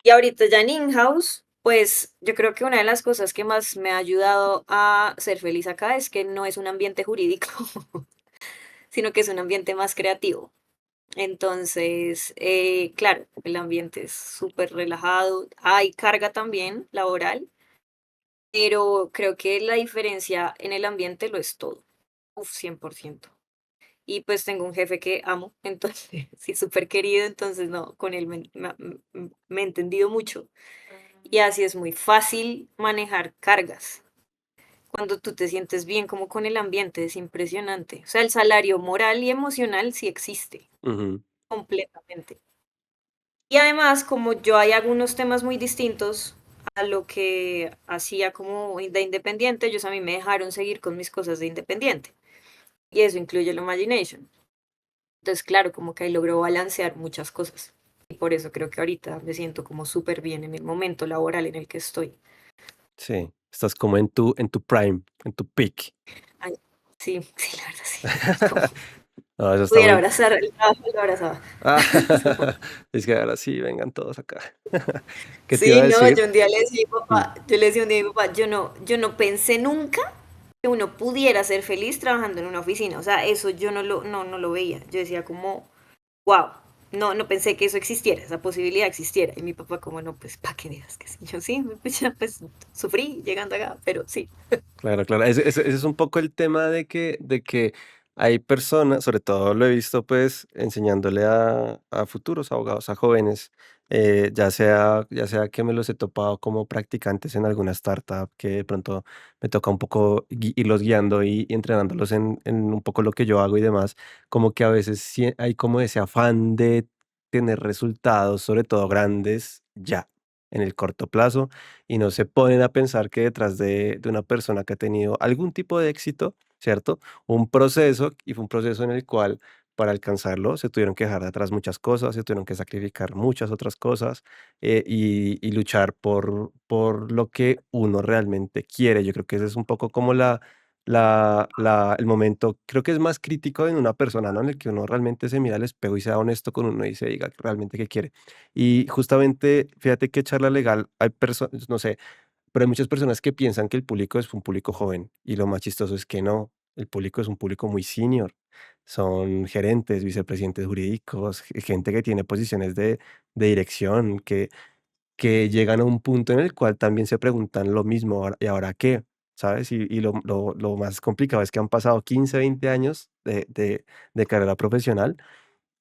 Y ahorita ya en in-house, pues yo creo que una de las cosas que más me ha ayudado a ser feliz acá es que no es un ambiente jurídico, sino que es un ambiente más creativo. Entonces, claro, el ambiente es súper relajado, hay carga también laboral, pero creo que la diferencia en el ambiente lo es todo. Uf, 100%. Y pues tengo un jefe que amo, entonces, sí, súper querido, entonces no, con él me he entendido mucho. Y así es muy fácil manejar cargas. Cuando tú te sientes bien como con el ambiente, es impresionante. O sea, el salario moral y emocional sí existe, ujú, completamente. Y además, como yo hay algunos temas muy distintos a lo que hacía como de independiente, ellos a mí me dejaron seguir con mis cosas de independiente. Y eso incluye el Imagination. Entonces, claro, como que ahí logro balancear muchas cosas. Y por eso creo que ahorita me siento como súper bien en el momento laboral en el que estoy. sí, estás como en tu prime, en tu peak. Ay, sí, sí, la verdad sí. Es como No, eso está pudiera muy abrazar el trabajo, lo abrazaba. ah, Es como, es que ahora sí, vengan todos acá. ¿Qué te iba sí, a no, decir? yo un día le decía a mi Mm, papá, yo le decía un día a mi papá, yo no pensé nunca que uno pudiera ser feliz trabajando en una oficina. O sea, eso yo no lo veía. Yo decía como, wow, no pensé que eso existiera, esa posibilidad existiera. Y mi papá como, no, pues, ¿para qué digas que sí? Yo sí, pues, ya, pues sufrí llegando acá, pero sí. claro, claro. Ese es un poco el tema de que hay personas, sobre todo lo he visto pues enseñándole a futuros abogados, a jóvenes, ya sea que me los he topado como practicantes en alguna startup, que de pronto me toca un poco irlos guiando y entrenándolos en un poco lo que yo hago y demás, como que a veces sí hay como ese afán de tener resultados, sobre todo grandes, ya, en el corto plazo y no se ponen a pensar que detrás de una persona que ha tenido algún tipo de éxito, ¿cierto? Un proceso, y fue un proceso en el cual para alcanzarlo se tuvieron que dejar de atrás muchas cosas, se tuvieron que sacrificar muchas otras cosas y luchar por lo que uno realmente quiere. Yo creo que ese es un poco como el momento, creo que es más crítico en una persona, ¿no? En el que uno realmente se mira al espejo y sea honesto con uno y se diga realmente qué quiere. Y justamente, fíjate que charla legal, hay personas, no sé, pero hay muchas personas que piensan que el público es un público joven y lo más chistoso es que no, el público es un público muy senior. Son gerentes, vicepresidentes jurídicos, gente que tiene posiciones de dirección, que llegan a un punto en el cual también se preguntan lo mismo, ¿y ahora qué? ¿Sabes? Y lo más complicado es que han pasado 15, 20 años de carrera profesional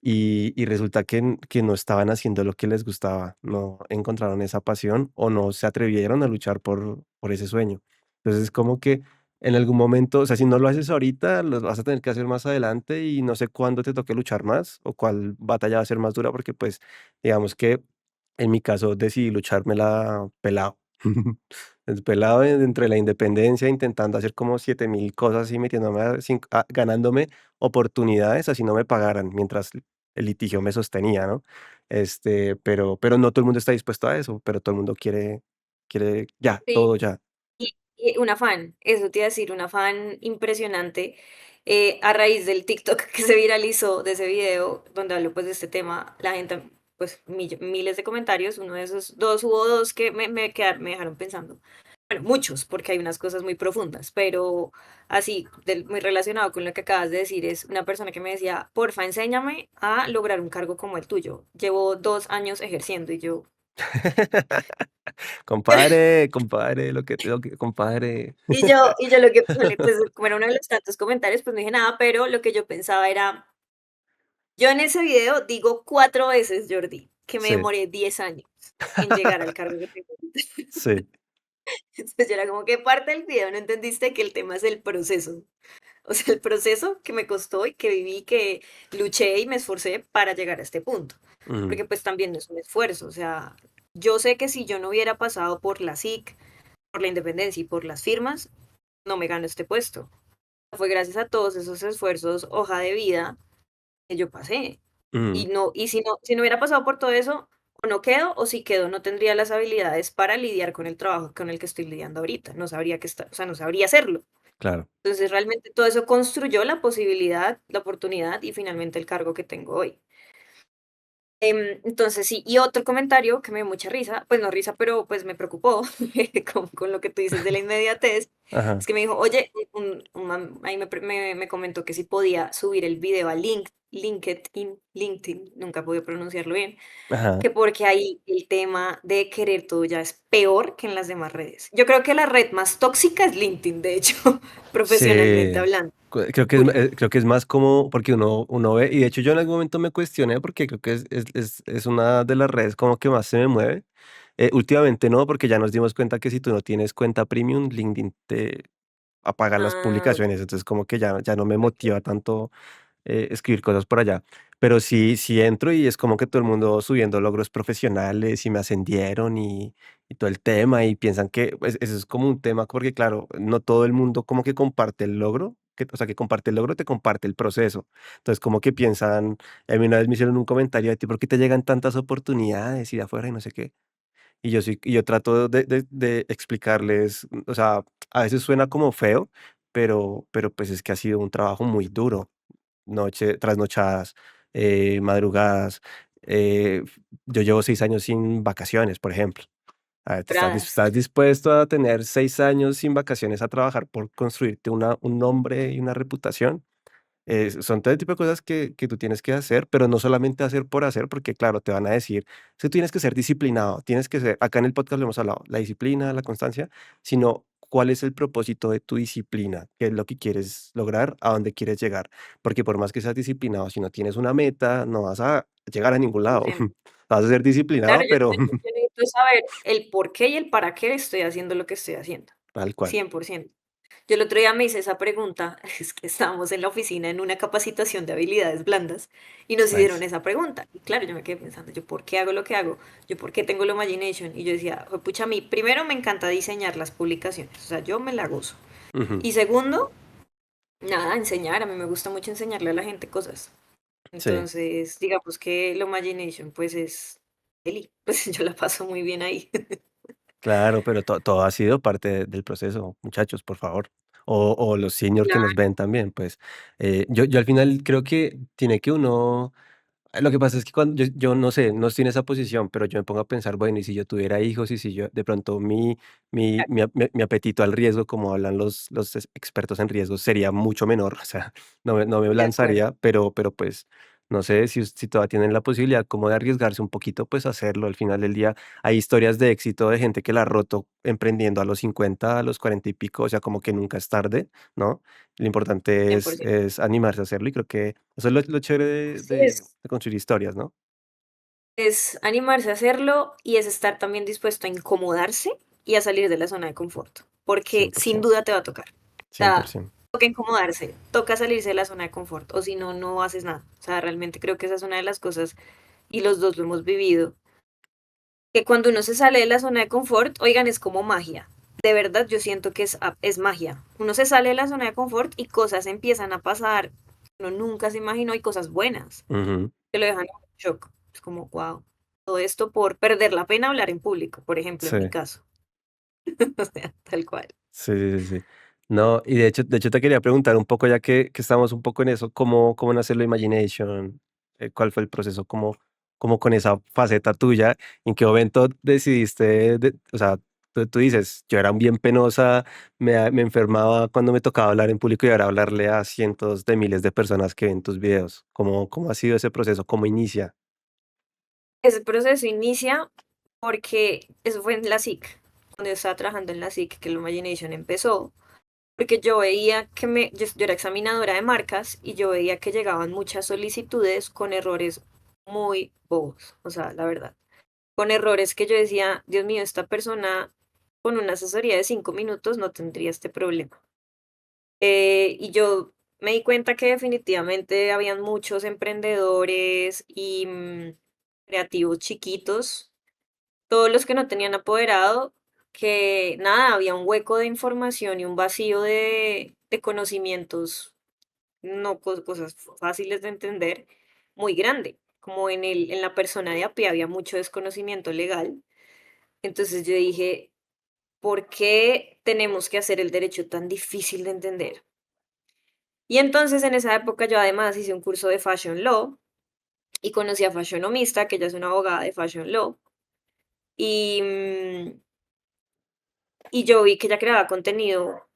y resulta que no estaban haciendo lo que les gustaba, no encontraron esa pasión o no se atrevieron a luchar por ese sueño. Entonces, es como que en algún momento, o sea, si no lo haces ahorita, lo vas a tener que hacer más adelante y no sé cuándo te toque luchar más o cuál batalla va a ser más dura, porque, pues, digamos que en mi caso decidí luchármela pelado. Es pelado entre la independencia, intentando hacer como 7000 cosas y metiéndome ganándome oportunidades, así no me pagaran, mientras el litigio me sostenía, ¿no? Pero no todo el mundo está dispuesto a eso, pero todo el mundo quiere ya, Sí. todo ya. Y un afán, eso te iba a decir, un afán impresionante. A raíz del TikTok que se viralizó de ese video donde hablo pues de este tema, la gente, pues miles de comentarios, uno de esos dos, hubo dos que me dejaron pensando. Bueno, muchos, porque hay unas cosas muy profundas, pero así, muy relacionado con lo que acabas de decir, es una persona que me decía, porfa, enséñame a lograr un cargo como el tuyo. Llevo 2 años ejerciendo y yo, Compadre, compadre, compadre. y yo lo que, pues como era uno de los tantos comentarios, pues no dije nada, pero lo que yo pensaba era, yo en ese video digo 4 veces, Jordi, que me Sí, demoré 10 años en llegar al cargo que tengo ahorita. sí, Entonces yo era como que parte del video no entendiste que el tema es el proceso. O sea, el proceso que me costó y que viví, que luché y me esforcé para llegar a este punto. ujú, Porque pues también no es un esfuerzo. O sea, yo sé que si yo no hubiera pasado por la SIC, por la independencia y por las firmas, no me gano este puesto. Fue gracias a todos esos esfuerzos, hoja de vida, que yo pasé. Y ujú, no, y si no hubiera pasado por todo eso, o no quedo, o si quedo, no tendría las habilidades para lidiar con el trabajo con el que estoy lidiando ahorita. No sabría o sea, no sabría hacerlo. claro. Entonces, realmente todo eso construyó la posibilidad, la oportunidad y finalmente el cargo que tengo hoy. Entonces sí, y otro comentario que me dio mucha risa, pues no risa, pero pues me preocupó con lo que tú dices de la inmediatez, Ajá, es que me dijo, oye, ahí me comentó que si podía subir el video a LinkedIn, nunca pude pronunciarlo bien, ajá. que porque ahí el tema de querer todo ya es peor que en las demás redes. Yo creo que la red más tóxica es LinkedIn, de hecho, profesionalmente Sí, hablando. Uy, creo que es más como porque uno ve y de hecho yo en algún momento me cuestioné porque creo que es una de las redes como que más se me mueve. Últimamente no, porque ya nos dimos cuenta que si tú no tienes cuenta premium, LinkedIn te apaga las ah, publicaciones, entonces como que ya no me ok, motiva tanto escribir cosas por allá. Pero sí entro y es como que todo el mundo subiendo logros profesionales y me ascendieron y todo el tema y piensan que pues, eso es como un tema porque claro, no todo el mundo como que comparte el logro, o sea, que comparte el logro, te comparte el proceso. Entonces como que piensan, a mí una vez me hicieron un comentario de ti, ¿por qué te llegan tantas oportunidades y de afuera y no sé qué? Y yo trato de explicarles, o sea, a veces suena como feo, pero pues es que ha sido un trabajo muy duro trasnochadas, madrugadas. Yo llevo 6 años sin vacaciones, por ejemplo. A ver, pradas. estás dispuesto a tener 6 años sin vacaciones a trabajar por construirte un nombre y una reputación? Son todo tipo de cosas que tú tienes que hacer, pero no solamente hacer por hacer, porque claro, te van a decir, es que tú tienes que ser disciplinado, tienes que ser, acá en el podcast lo hemos hablado, la disciplina, la constancia, sino cuál es el propósito de tu disciplina, qué es lo que quieres lograr, a dónde quieres llegar, porque por más que seas disciplinado, si no tienes una meta, no vas a llegar a ningún lado. Vas a ser Claro, disciplinado, pero yo necesito saber el por qué y el para qué estoy haciendo lo que estoy haciendo, tal cual. 100%. Yo el otro día me hice esa pregunta, es que estábamos en la oficina en una capacitación de habilidades blandas y nos hicieron Nice. esa pregunta. Y claro, yo me quedé pensando, yo por qué hago lo que hago, yo por qué tengo la imagination. Y yo decía, pucha, a mí primero me encanta diseñar las publicaciones, o sea, yo me la gozo. Ujú. Y segundo, nada, enseñar, a mí me gusta mucho enseñarle a la gente cosas. Sí. Entonces, digamos que la imagination pues es Eli, pues yo la paso muy bien ahí. Claro, pero todo ha sido parte del proceso, muchachos, por favor. O los senior que nos Claro, ven también, pues, yo al final creo que tiene que uno lo que pasa es que cuando yo no sé, no estoy en esa posición, pero yo me pongo a pensar, bueno, y si yo tuviera hijos, y si yo de pronto mi apetito al riesgo, como hablan los expertos en riesgos, sería mucho menor, o sea, no me de acuerdo, lanzaría, pero pues, no sé si todavía tienen la posibilidad como de arriesgarse un poquito, pues hacerlo. Al final del día hay historias de éxito de gente que la ha roto emprendiendo a los 50 a los 40 y pico, o sea, como que nunca es tarde, ¿no? Lo importante 100%. es animarse a hacerlo y creo que eso es lo chévere Sí, de construir historias, ¿no? es animarse a hacerlo y es estar también dispuesto a incomodarse y a salir de la zona de confort, porque sin 100%, duda te va a tocar. O sea, 100%. toca incomodarse, toca salirse de la zona de confort, o si no, no haces nada. O sea, realmente creo que esa es una de las cosas, y los dos lo hemos vivido, que cuando uno se sale de la zona de confort, oigan, es como magia. De verdad, yo siento que es magia. Uno se sale de la zona de confort y cosas empiezan a pasar que uno nunca se imaginó y cosas buenas, Ujú. que lo dejan en shock. Es como, wow. Todo esto por perder la pena hablar en público, por ejemplo, en mi Sí, caso. O sea, tal cual. sí. No, y de hecho te quería preguntar un poco, ya que estamos un poco en eso, ¿cómo nace la Imagination? ¿Cuál fue el proceso? ¿Cómo con esa faceta tuya? ¿En qué momento decidiste o sea, tú dices, yo era bien penosa, me enfermaba cuando me tocaba hablar en público y ahora hablarle a cientos de miles de personas que ven tus videos? ¿Cómo ha sido ese proceso? ¿Cómo inicia? Ese proceso inicia porque eso fue en la SIC, cuando yo estaba trabajando en la SIC, que el Imagination empezó. Porque yo veía que yo era examinadora de marcas y yo veía que llegaban muchas solicitudes con errores muy bobos, o sea, la verdad, con errores que yo decía, Dios mío, esta persona con una asesoría de 5 minutos no tendría este problema. Y yo me di cuenta que definitivamente habían muchos emprendedores y creativos chiquitos, todos los que no tenían apoderado, que nada, había un hueco de información y un vacío de conocimientos, no cosas fáciles de entender, muy grande. Como en la persona de a pie había mucho desconocimiento legal. Entonces yo dije, ¿por qué tenemos que hacer el derecho tan difícil de entender? Y entonces en esa época yo además hice un curso de Fashion Law y conocí a Fashionomista, que ella es una abogada de Fashion Law, y, y yo vi que ella creaba contenido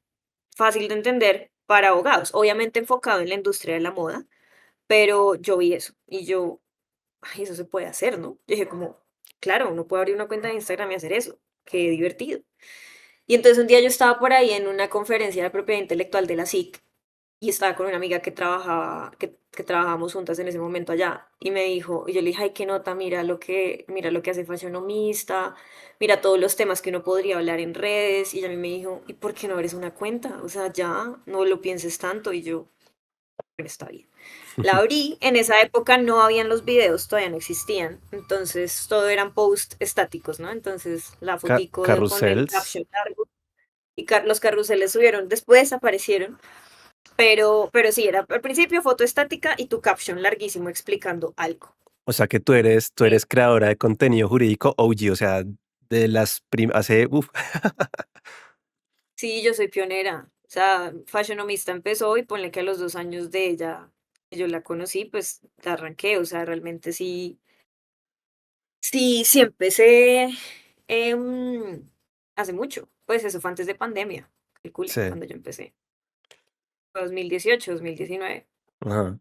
fácil de entender para abogados, obviamente enfocado en la industria de la moda, pero yo vi eso y yo, ay, eso se puede hacer, ¿no? Yo dije como, claro, uno puede abrir una cuenta de Instagram y hacer eso, qué divertido. Y entonces un día yo estaba por ahí en una conferencia de propiedad intelectual de la SIC y estaba con una amiga que trabajaba, que trabajábamos juntas en ese momento allá, y me dijo, y yo le dije, ay, qué nota, mira lo que hace Fashionomista, mira todos los temas que uno podría hablar en redes, y ella a mí me dijo, ¿y por qué no abres una cuenta? O sea, ya, no lo pienses tanto, y yo, pero está bien. La abrí, en esa época no habían los videos, todavía no existían, entonces todo eran posts estáticos, ¿no? Entonces la fotico con el Carrusels. caption largo, y los carruseles subieron, después aparecieron, pero sí, era al principio foto estática y tu caption larguísimo explicando algo. O sea que tú eres Eh, creadora de contenido jurídico OG, o sea, de las hace, sí, yo soy pionera. O sea, Fashionomista empezó y ponle que a los 2 años de ella, que yo la conocí, pues la arranqué. O sea, realmente sí, sí empecé hace mucho. Pues eso fue antes de pandemia, calcula, sí, cuando yo empecé. 2018, 2019. ajá,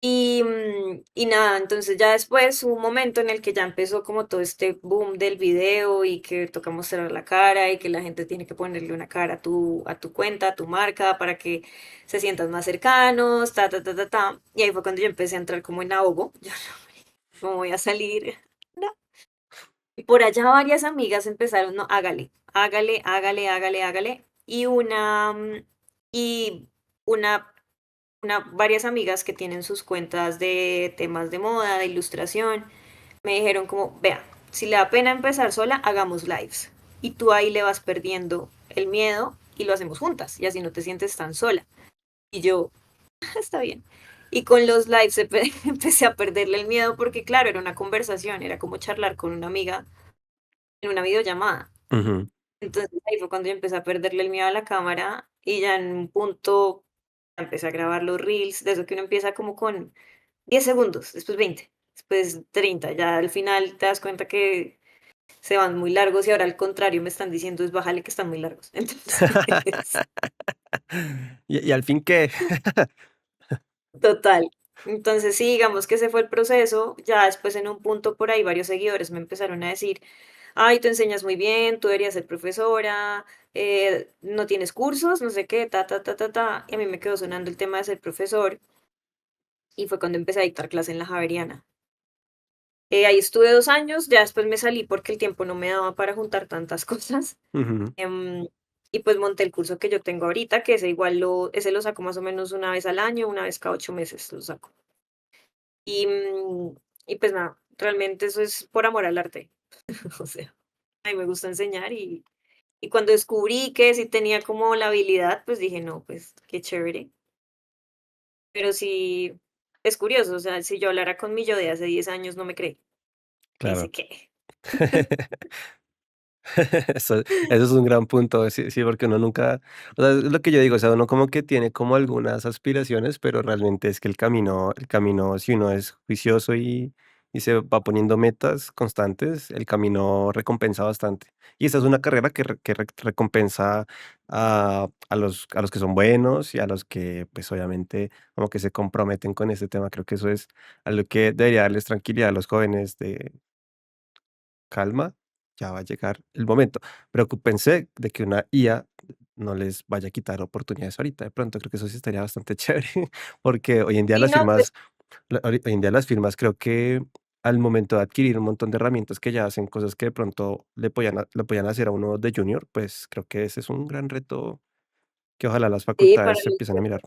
Y nada, entonces ya después hubo un momento en el que ya empezó como todo este boom del video y que toca mostrar la cara y que la gente tiene que ponerle una cara a tu cuenta, a tu marca, para que se sientan más cercanos, ta, ta, ta, ta, ta. Y ahí fue cuando yo empecé a entrar como en ahogo. Yo no voy a salir. No. Y por allá varias amigas empezaron, no, hágale, hágale, hágale, hágale, hágale. Y una varias amigas que tienen sus cuentas de temas de moda, de ilustración, me dijeron como, vea, si le da pena empezar sola, hagamos lives. Y tú ahí le vas perdiendo el miedo y lo hacemos juntas, y así no te sientes tan sola. Y yo, está bien. Y con los lives empecé a perderle el miedo porque, claro, era una conversación, era como charlar con una amiga en una videollamada. ujú. Entonces ahí fue cuando yo empecé a perderle el miedo a la cámara y ya en un punto empecé a grabar los reels, de eso que uno empieza como con 10 segundos, después 20, después 30, ya al final te das cuenta que se van muy largos y ahora al contrario me están diciendo es bájale que están muy largos. Entonces, ¿Y al fin qué? total. Entonces sí, digamos que ese fue el proceso. Ya después en un punto por ahí varios seguidores me empezaron a decir, ay, tú enseñas muy bien, tú deberías ser profesora, no tienes cursos, no sé qué, ta, ta, ta, ta, ta. Y a mí me quedó sonando el tema de ser profesor y fue cuando empecé a dictar clase en la Javeriana. Ahí estuve 2 años, ya después me salí porque el tiempo no me daba para juntar tantas cosas. Ujú, em, y pues monté el curso que yo tengo ahorita, que ese lo saco más o menos una vez al año, una vez cada 8 meses lo saco. Y, y pues nada, realmente eso es por amor al arte. O sea, a mí me gusta enseñar y cuando descubrí que sí tenía como la habilidad, pues dije, no, pues qué chévere. Pero sí, es curioso, o sea, si yo hablara con mi yo de hace 10 años, no me cree. Me dice, claro. ¿qué? Eso es un gran punto, sí, sí, porque uno nunca, o sea, es lo que yo digo, o sea, uno como que tiene como algunas aspiraciones, pero realmente es que el camino, si uno es juicioso y se va poniendo metas constantes, el camino recompensa bastante. Y esta es una carrera que recompensa a los que son buenos y a los que, pues obviamente, como que se comprometen con este tema. Creo que eso es algo que debería darles tranquilidad a los jóvenes de calma, ya va a llegar el momento. Preocúpense de que una IA no les vaya a quitar oportunidades ahorita. De pronto creo que eso sí estaría bastante chévere, porque hoy en día Y las no, pues firmas, hoy en día las firmas creo que al momento de adquirir un montón de herramientas que ya hacen cosas que de pronto le podían hacer a uno de junior, pues creo que ese es un gran reto que ojalá las sí, para facultades se los empiecen a mirar.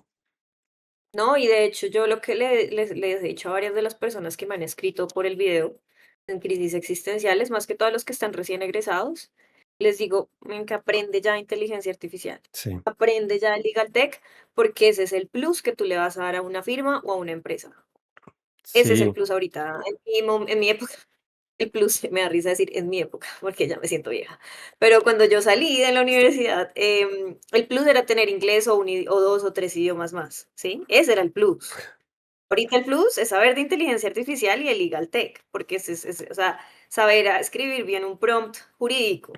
no, y de hecho yo lo que les he dicho a varias de las personas que me han escrito por el video en crisis existenciales, más que todos los que están recién egresados, les digo, "Men, que aprende ya inteligencia artificial, Sí, aprende ya Legal Tech, porque ese es el plus que tú le vas a dar a una firma o a una empresa. Ese es el sí, plus ahorita, en mi época. El plus, me da risa decir en mi época, porque ya me siento vieja. Pero cuando yo salí de la universidad, el plus era tener inglés o 2 o 3 idiomas más, ¿sí? Ese era el plus. Ahorita el plus es saber de inteligencia artificial y el legal tech, porque o sea, saber escribir bien un prompt jurídico,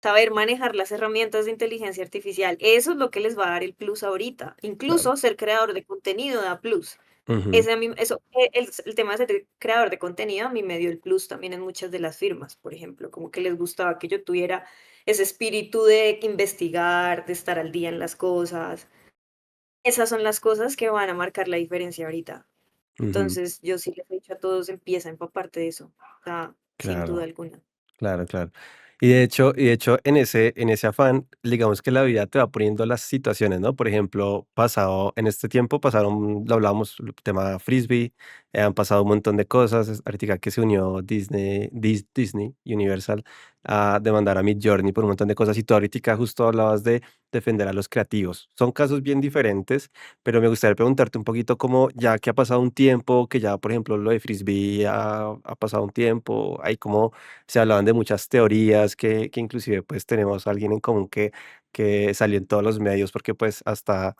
saber manejar las herramientas de inteligencia artificial, eso es lo que les va a dar el plus ahorita. Claro. Incluso ser creador de contenido da plus. Ujú, Ese a mí, eso, el tema de ser creador de contenido a mí me dio el plus también en muchas de las firmas, por ejemplo, como que les gustaba que yo tuviera ese espíritu de investigar, de estar al día en las cosas. Esas son las cosas que van a marcar la diferencia ahorita. ujú, Entonces, yo sí les he dicho a todos, empieza a empaparte de eso, o sea, sin duda claro. alguna. Claro, claro. Y de hecho, en ese afán, digamos que la vida te va poniendo las situaciones, ¿no? Por ejemplo, pasado en este tiempo pasaron, lo hablábamos, el tema frisbee, han pasado un montón de cosas. Ahorita que se unió Disney Universal a demandar a Midjourney por un montón de cosas. Y tú ahorita justo hablabas de defender a los creativos. Son casos bien diferentes, pero me gustaría preguntarte un poquito cómo, ya que ha pasado un tiempo, que ya, por ejemplo, lo de frisbee ha pasado un tiempo, hay como se hablaban de muchas teorías que inclusive, pues, tenemos a alguien en común que salió en todos los medios, porque, pues, hasta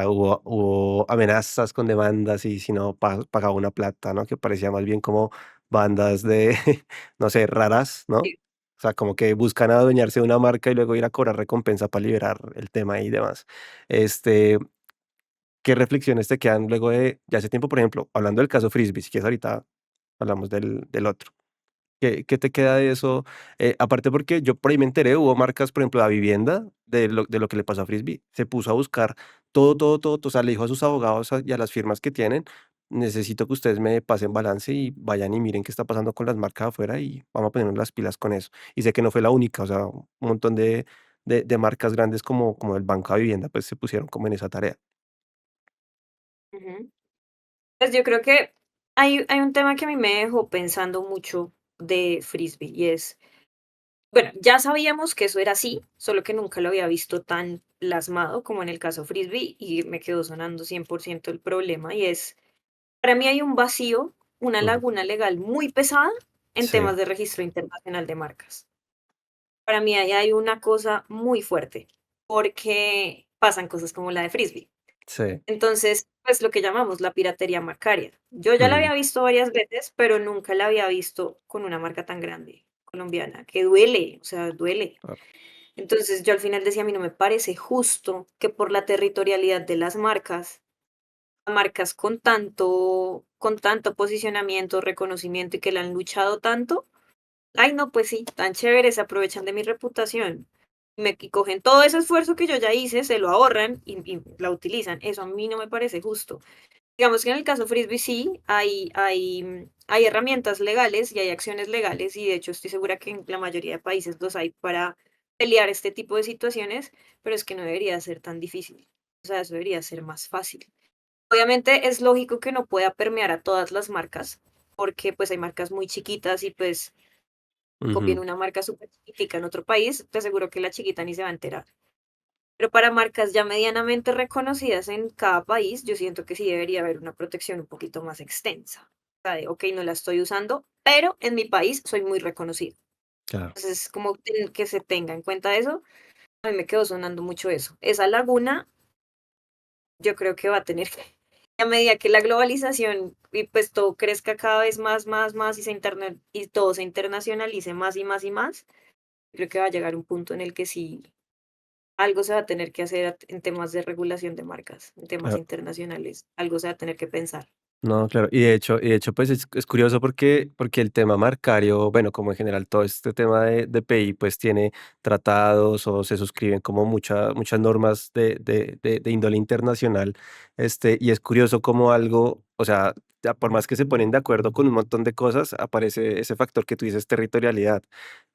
hubo amenazas con demandas y si no pagaba una plata, ¿no? Que parecía más bien como bandas de, no sé, raras, ¿no? Sí. O sea, como que buscan adueñarse de una marca y luego ir a cobrar recompensa para liberar el tema y demás. Este, ¿qué reflexiones te quedan luego de hace tiempo? Por ejemplo, hablando del caso Frisbee, si quieres ahorita hablamos del otro. ¿Qué te queda de eso? Aparte porque yo por ahí me enteré, hubo marcas, por ejemplo, la vivienda, de lo que le pasó a Frisbee. Se puso a buscar todo, todo, todo, o sea, le dijo a sus abogados y a las firmas que tienen, necesito que ustedes me pasen balance y vayan y miren qué está pasando con las marcas afuera y vamos a ponernos las pilas con eso. Y sé que no fue la única, o sea, un montón de marcas grandes como el Banco de Vivienda, pues se pusieron como en esa tarea. Ujú. Pues yo creo que hay un tema que a mí me dejó pensando mucho de Frisbee y es, bueno, ya sabíamos que eso era así, solo que nunca lo había visto tan plasmado como en el caso Frisbee y me quedó sonando 100% el problema y es, para mí hay un vacío, una Ujú. laguna legal muy pesada en Sí, temas de registro internacional de marcas. Para mí ahí hay una cosa muy fuerte, porque pasan cosas como la de Frisbee. sí. Entonces, pues lo que llamamos la piratería marcaria. Yo ya la Ujú. había visto varias veces, pero nunca la había visto con una marca tan grande colombiana, que duele, o sea, duele. Claro. Entonces yo al final decía, a mí no me parece justo que por la territorialidad de las marcas, a marcas con tanto posicionamiento, reconocimiento y que la han luchado tanto, ay, no, pues sí, tan chévere, se aprovechan de mi reputación. Y cogen todo ese esfuerzo que yo ya hice, se lo ahorran y la utilizan. Eso a mí no me parece justo. Digamos que en el caso Frisbee sí, hay herramientas legales y hay acciones legales, y de hecho estoy segura que en la mayoría de países los hay para pelear este tipo de situaciones, pero es que no debería ser tan difícil. O sea, eso debería ser más fácil. Obviamente es lógico que no pueda permear a todas las marcas, porque pues hay marcas muy chiquitas y pues copien Ujú. una marca súper chiquitica en otro país, te aseguro que la chiquita ni se va a enterar. Pero para marcas ya medianamente reconocidas en cada país, yo siento que sí debería haber una protección un poquito más extensa. O sea, de, ok, no la estoy usando, pero en mi país soy muy reconocido. Claro. Entonces, como que se tenga en cuenta eso, a mí me quedó sonando mucho eso. Esa laguna, yo creo que va a tener que, a medida que la globalización y pues todo crezca cada vez más, más, más y, y todo se internacionalice más y más y más, creo que va a llegar un punto en el que sí algo se va a tener que hacer en temas de regulación de marcas, en temas Claro. internacionales, algo se va a tener que pensar. No, claro. Y de hecho, pues es curioso porque el tema marcario, bueno, como en general todo este tema de PI, pues tiene tratados o se suscriben como muchas normas de índole internacional. Y es curioso como algo, o sea, ya por más que se ponen de acuerdo con un montón de cosas, aparece ese factor que tú dices, territorialidad,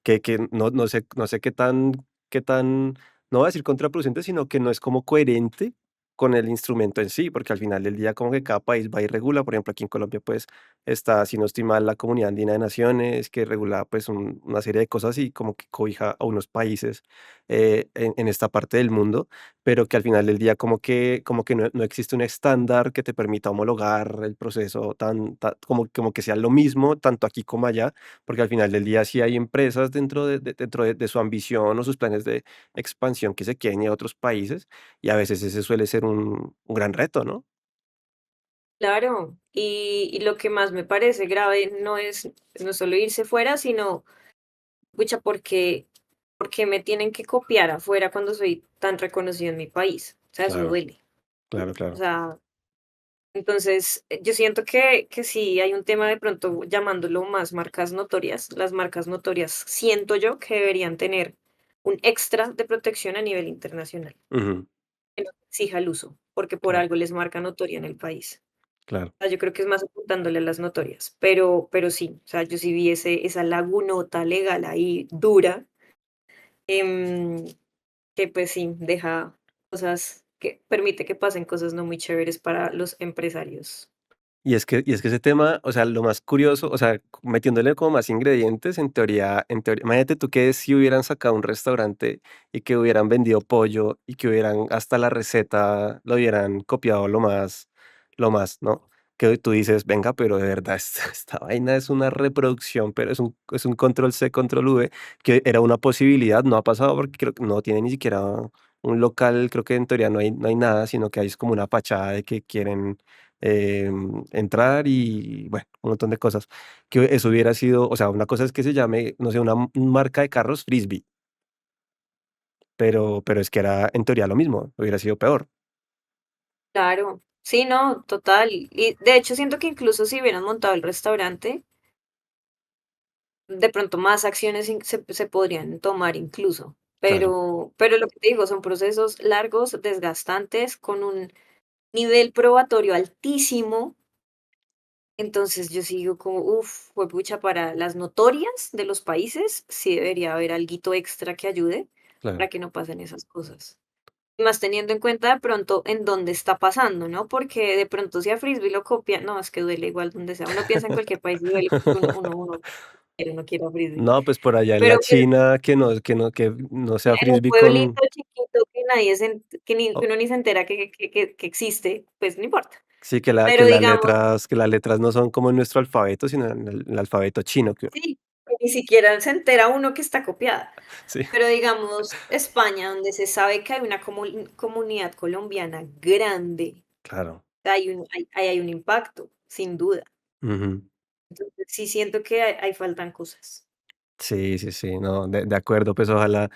que no sé qué tan, no voy a decir contraproducente, sino que no es como coherente con el instrumento en sí, porque al final del día como que cada país va y regula, por ejemplo, aquí en Colombia pues está, si no estoy mal, la Comunidad Andina de Naciones, que regula pues una serie de cosas y como que cobija a unos países. en esta parte del mundo, pero que al final del día como que no existe un estándar que te permita homologar el proceso como que sea lo mismo tanto aquí como allá, porque al final del día sí hay empresas dentro de su ambición o sus planes de expansión que se quieren ir a otros países, y a veces ese suele ser un gran reto, ¿no? Claro, y lo que más me parece grave no es solo irse fuera, sino, pucha, ¿por qué me tienen que copiar afuera cuando soy tan reconocido en mi país? O sea, eso Claro, duele. claro, O claro. sea, entonces, yo siento que sí hay un tema de pronto llamándolo más marcas notorias. Las marcas notorias siento yo que deberían tener un extra de protección a nivel internacional, Ujú, que no exija el uso, porque por claro, algo les marca notoria en el país. claro. Sea, yo creo que es más apuntándole a las notorias, pero sí, o sea, yo sí vi esa lagunota legal ahí dura, em, que pues sí, deja cosas que permite que pasen cosas no muy chéveres para los empresarios. Y es que ese tema, o sea, lo más curioso, o sea, metiéndole como más ingredientes, en teoría, imagínate tú que si hubieran sacado un restaurante y que hubieran vendido pollo y que hubieran hasta la receta lo hubieran copiado lo más, ¿no? Que tú dices, venga, pero de verdad, esta vaina es una reproducción, pero es un control C, control V, que era una posibilidad, no ha pasado porque creo que no tiene ni siquiera un local, creo que en teoría no hay nada, sino que hay es como una fachada de que quieren entrar y, bueno, un montón de cosas. Que eso hubiera sido, o sea, una cosa es que se llame, no sé, una marca de carros Frisbee, pero es que era en teoría lo mismo, hubiera sido peor. Claro, sí, no, total. Y de hecho siento que incluso si hubieran montado el restaurante, de pronto más acciones se podrían tomar incluso. Claro, Pero lo que te digo, son procesos largos, desgastantes, con un nivel probatorio altísimo. Entonces yo sigo como, uff, pucha, para las notorias de los países, sí debería haber alguito extra que ayude claro. para que no pasen esas cosas. Y más teniendo en cuenta de pronto en dónde está pasando, ¿no? Porque de pronto si a Frisbee lo copian, no, es que duele igual donde sea. Uno piensa en cualquier país y duele porque uno quiere a Frisbee. No, pues por allá en la Pero China que no sea en un Frisbee pueblito con chiquito que nadie que o uno ni se entera que existe, pues no importa. sí, que la que Pero las digamos, letras que las letras no son como en nuestro alfabeto, sino en el alfabeto chino, que sí, que ni siquiera se entera uno que está copiada. sí, Pero digamos, España, donde se sabe que hay una comunidad colombiana grande, claro. ahí hay un impacto, sin duda. Ujú. Entonces, sí siento que ahí faltan cosas. Sí, sí, sí, no, de acuerdo, pues ojalá,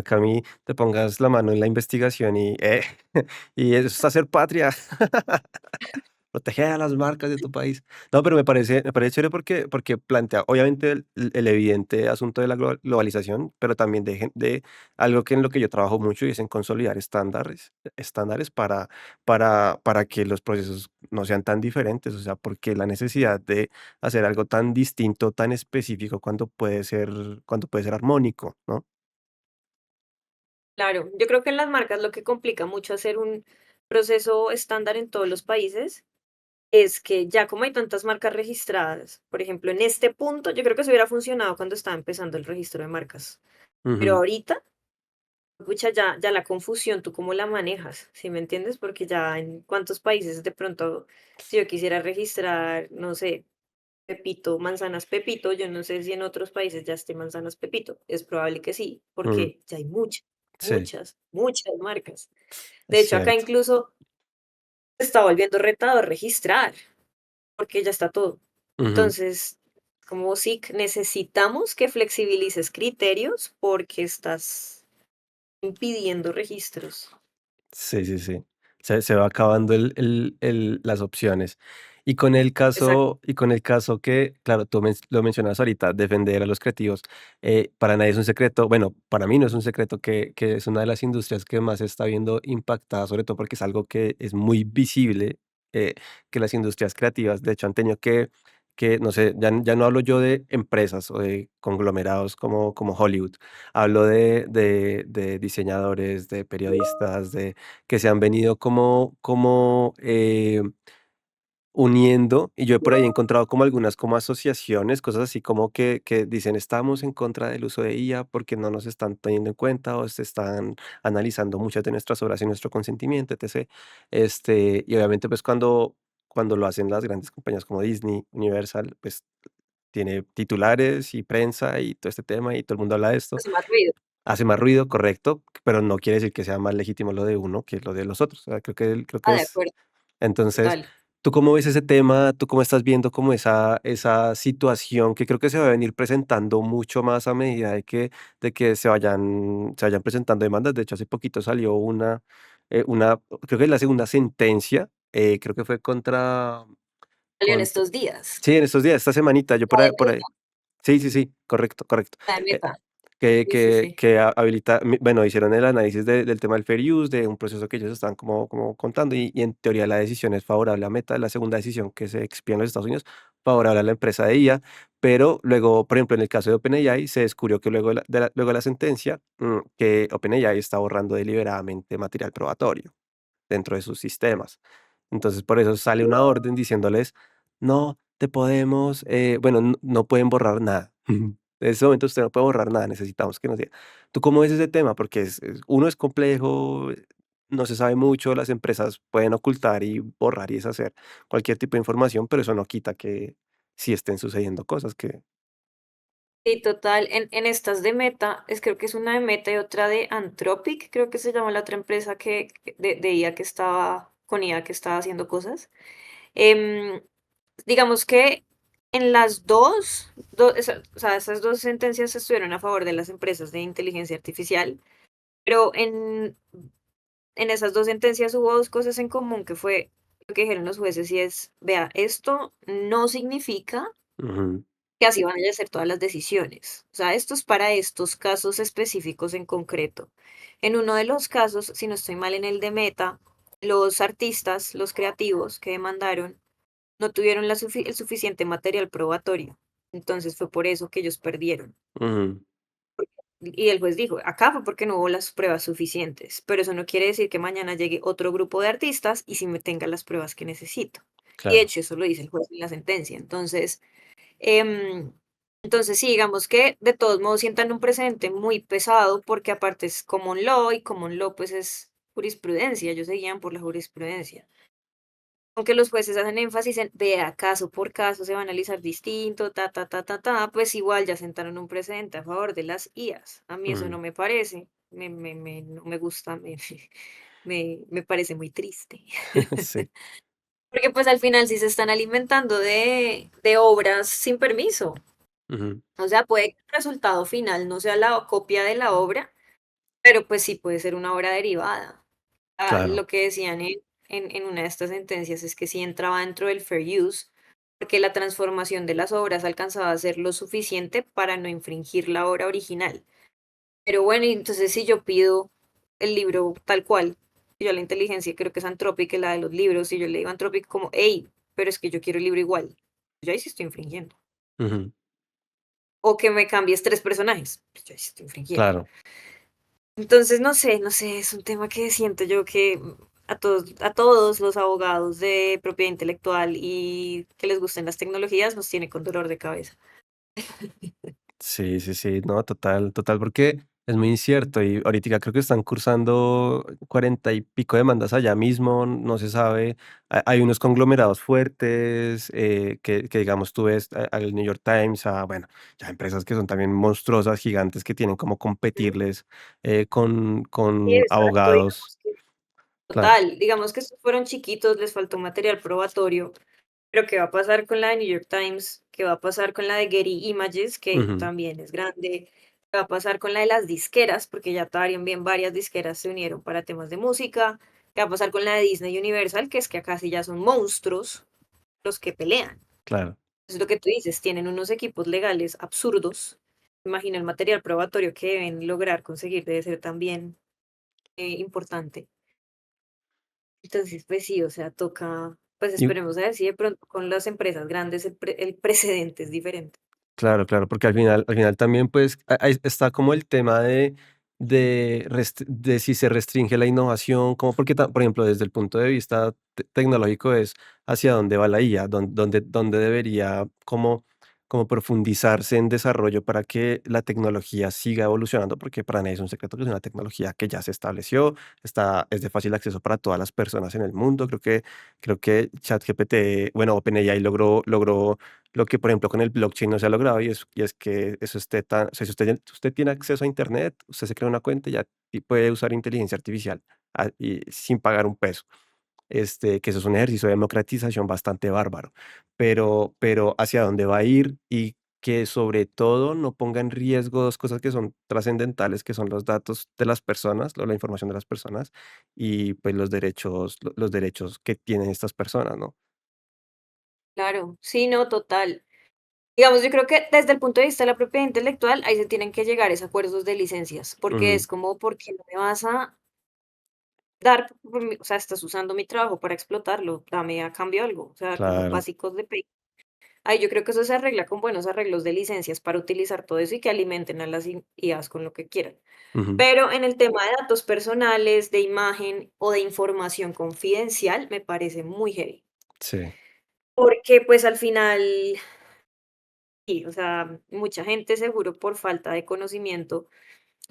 Cami, te pongas la mano en la investigación y eso es hacer patria. Proteger a las marcas de tu país. No, pero me parece chévere porque plantea, obviamente, el evidente asunto de la globalización, pero también de algo que en lo que yo trabajo mucho y es en consolidar estándares para que los procesos no sean tan diferentes. O sea, porque la necesidad de hacer algo tan distinto, tan específico, cuando puede ser armónico, ¿no? Claro, yo creo que en las marcas lo que complica mucho hacer un proceso estándar en todos los países es que ya como hay tantas marcas registradas, por ejemplo, en este punto, yo creo que eso hubiera funcionado cuando estaba empezando el registro de marcas, pero Ujú. ahorita, pucha, ya la confusión, ¿tú cómo la manejas? ¿Sí me entiendes? Porque ya en cuántos países de pronto, si yo quisiera registrar, no sé, Pepito, manzanas Pepito, yo no sé si en otros países ya esté manzanas Pepito, es probable que sí, Mm, porque ya hay muchas, sí, muchas marcas. es De hecho, acá cierto. incluso se está volviendo retador registrar, porque ya está todo. Ujú. Entonces, como sí necesitamos que flexibilices criterios porque estás impidiendo registros. Sí, sí, sí. Se va acabando las opciones. Exacto. Y con el caso que, claro, tú lo mencionabas ahorita, defender a los creativos, para nadie es un secreto, bueno, para mí no es un secreto que es una de las industrias que más se está viendo impactada, sobre todo porque es algo que es muy visible, que las industrias creativas, de hecho, han tenido que no sé, ya no hablo yo de empresas o de conglomerados como Hollywood, hablo de diseñadores, de periodistas, que se han venido como uniendo, y yo por ahí he encontrado como algunas como asociaciones, cosas así como que dicen: "Estamos en contra del uso de IA porque no nos están teniendo en cuenta o se están analizando muchas de nuestras obras sin nuestro consentimiento, etc". Y obviamente, pues, cuando lo hacen las grandes compañías como Disney, Universal, pues, tiene titulares y prensa y todo este tema, y todo el mundo habla de esto. Hace más ruido. Hace más ruido, correcto, pero no quiere decir que sea más legítimo lo de uno que lo de los otros. O sea, creo que Ah, de es acuerdo, entonces, total. ¿tú cómo ves ese tema? ¿Tú cómo estás viendo como esa situación que creo que se va a venir presentando mucho más a medida de que se vayan presentando demandas? De hecho, hace poquito salió una, creo que es la segunda sentencia, creo que fue Salió en contra estos días. sí, en estos días, esta semanita, yo La de por ahí Meta, sí, sí, sí, correcto, correcto. la de Eh, Meta. que Sí, sí, que sí. que bueno, hicieron el análisis del tema del fair use, de un proceso que ellos estaban como contando, y en teoría la decisión es favorable a Meta, la segunda decisión que se expía en los Estados Unidos, favorable a la empresa de IA, pero luego, por ejemplo, en el caso de OpenAI, se descubrió que luego de la sentencia, que OpenAI está borrando deliberadamente material probatorio dentro de sus sistemas. Entonces, por eso sale una orden diciéndoles: "No te podemos, bueno, no pueden borrar nada. En ese momento usted no puede borrar nada, necesitamos que nos diga". ¿Tú cómo ves ese tema? Porque uno es complejo, no se sabe mucho, las empresas pueden ocultar y borrar y deshacer cualquier tipo de información, pero eso no quita que sí estén sucediendo cosas que Sí, total. En estas de Meta, creo que es una de Meta y otra de Anthropic, creo que se llama la otra empresa de IA que estaba, con IA que estaba haciendo cosas. Em, digamos que en las o sea, esas dos sentencias estuvieron a favor de las empresas de inteligencia artificial, pero en esas dos sentencias hubo dos cosas en común que fue lo que dijeron los jueces y es, vea, esto no significa ujú, que así van a ser todas las decisiones. O sea, esto es para estos casos específicos en concreto. En uno de los casos, si no estoy mal en el de Meta, los artistas, los creativos que demandaron, no tuvieron el suficiente material probatorio. Entonces fue por eso que ellos perdieron. ujú, Y el juez dijo, acá fue porque no hubo las pruebas suficientes, pero eso no quiere decir que mañana llegue otro grupo de artistas y si me tenga las pruebas que necesito. Y de claro, hecho eso lo dice el juez en la sentencia. Em, entonces sí, digamos que de todos modos sientan un precedente muy pesado porque aparte es common law y common law pues es jurisprudencia, ellos se guían por la jurisprudencia. Aunque los jueces hacen énfasis en, vea, caso por caso se va a analizar distinto, pues igual ya sentaron un precedente a favor de las IAs. A mí eso ujú, no me parece, no me gusta, me parece muy triste. sí, Porque pues al final sí se están alimentando de obras sin permiso. ujú, O sea, puede que el resultado final no sea la copia de la obra, pero pues sí puede ser una obra derivada. claro, Lo que decían en una de estas sentencias es que sí entraba dentro del fair use, porque la transformación de las obras alcanzaba a ser lo suficiente para no infringir la obra original. Pero bueno, y entonces si yo pido el libro tal cual, y yo a la inteligencia creo que es Anthropic, la de los libros, y yo le digo a Anthropic como, hey, pero es que yo quiero el libro igual. Yo ahí sí estoy infringiendo. ujú, O que me cambies tres personajes. Pues yo ahí sí estoy infringiendo. claro. Entonces, no sé, es un tema que siento yo que a todos los abogados de propiedad intelectual y que les gusten las tecnologías nos tiene con dolor de cabeza. Sí, sí, sí, no, total, total, porque es muy incierto y ahorita creo que están cursando 40 y pico demandas allá mismo, no se sabe. Hay unos conglomerados fuertes que digamos tú ves al New York Times, bueno, ya empresas que son también monstruosas, gigantes, que tienen como Ujú. competirles Sí, con exacto, abogados, digamos que claro. total, digamos que estos fueron chiquitos, les faltó material probatorio, pero ¿qué va a pasar con la de New York Times? ¿Qué va a pasar con la de Getty Images, que Ujú, también es grande? ¿Qué va a pasar con la de las disqueras? Porque ya también varias disqueras se unieron para temas de música. ¿Qué va a pasar con la de Disney Universal? Que es que acá sí ya son monstruos los que pelean. claro. Es lo que tú dices, tienen unos equipos legales absurdos. Imagina el material probatorio que deben lograr conseguir, debe ser también importante. Entonces, pues sí, o sea, toca, pues Y esperemos a ver si de pronto con las empresas grandes el precedente es diferente. claro, claro, porque al final también, pues, ahí está como el tema de si se restringe la innovación, como porque, por ejemplo, desde el punto de vista tecnológico es hacia dónde va la IA, dónde debería como profundizarse en desarrollo para que la tecnología siga evolucionando, porque para nadie es un secreto que es una tecnología que ya se estableció, es de fácil acceso para todas las personas en el mundo. Creo que ChatGPT, bueno, OpenAI logró lo que, por ejemplo, con el blockchain no se ha logrado y es que eso esté tan, o sea, si usted tiene acceso a Internet, usted se crea una cuenta y ya y puede usar inteligencia artificial y sin pagar un peso. Que eso es un ejercicio de democratización bastante bárbaro, pero hacia dónde va a ir y que sobre todo no ponga en riesgo dos cosas que son trascendentales, que son los datos de las personas, la información de las personas y pues los derechos que tienen estas personas, ¿no? Claro, sí, no, total. Digamos, yo creo que desde el punto de vista de la propiedad intelectual, ahí se tienen que llegar es a acuerdos de licencias, porque Ujú, es como, ¿por qué no me vas a dar, o sea, estás usando mi trabajo para explotarlo, dame a cambio algo, o sea, como claro. básicos de pay. Ahí yo creo que eso se arregla con buenos arreglos de licencias para utilizar todo eso y que alimenten a las IAs con lo que quieran. Ujú, Pero en el tema de datos personales, de imagen o de información confidencial, me parece muy heavy, sí. porque pues al final, sí, o sea, mucha gente seguro por falta de conocimiento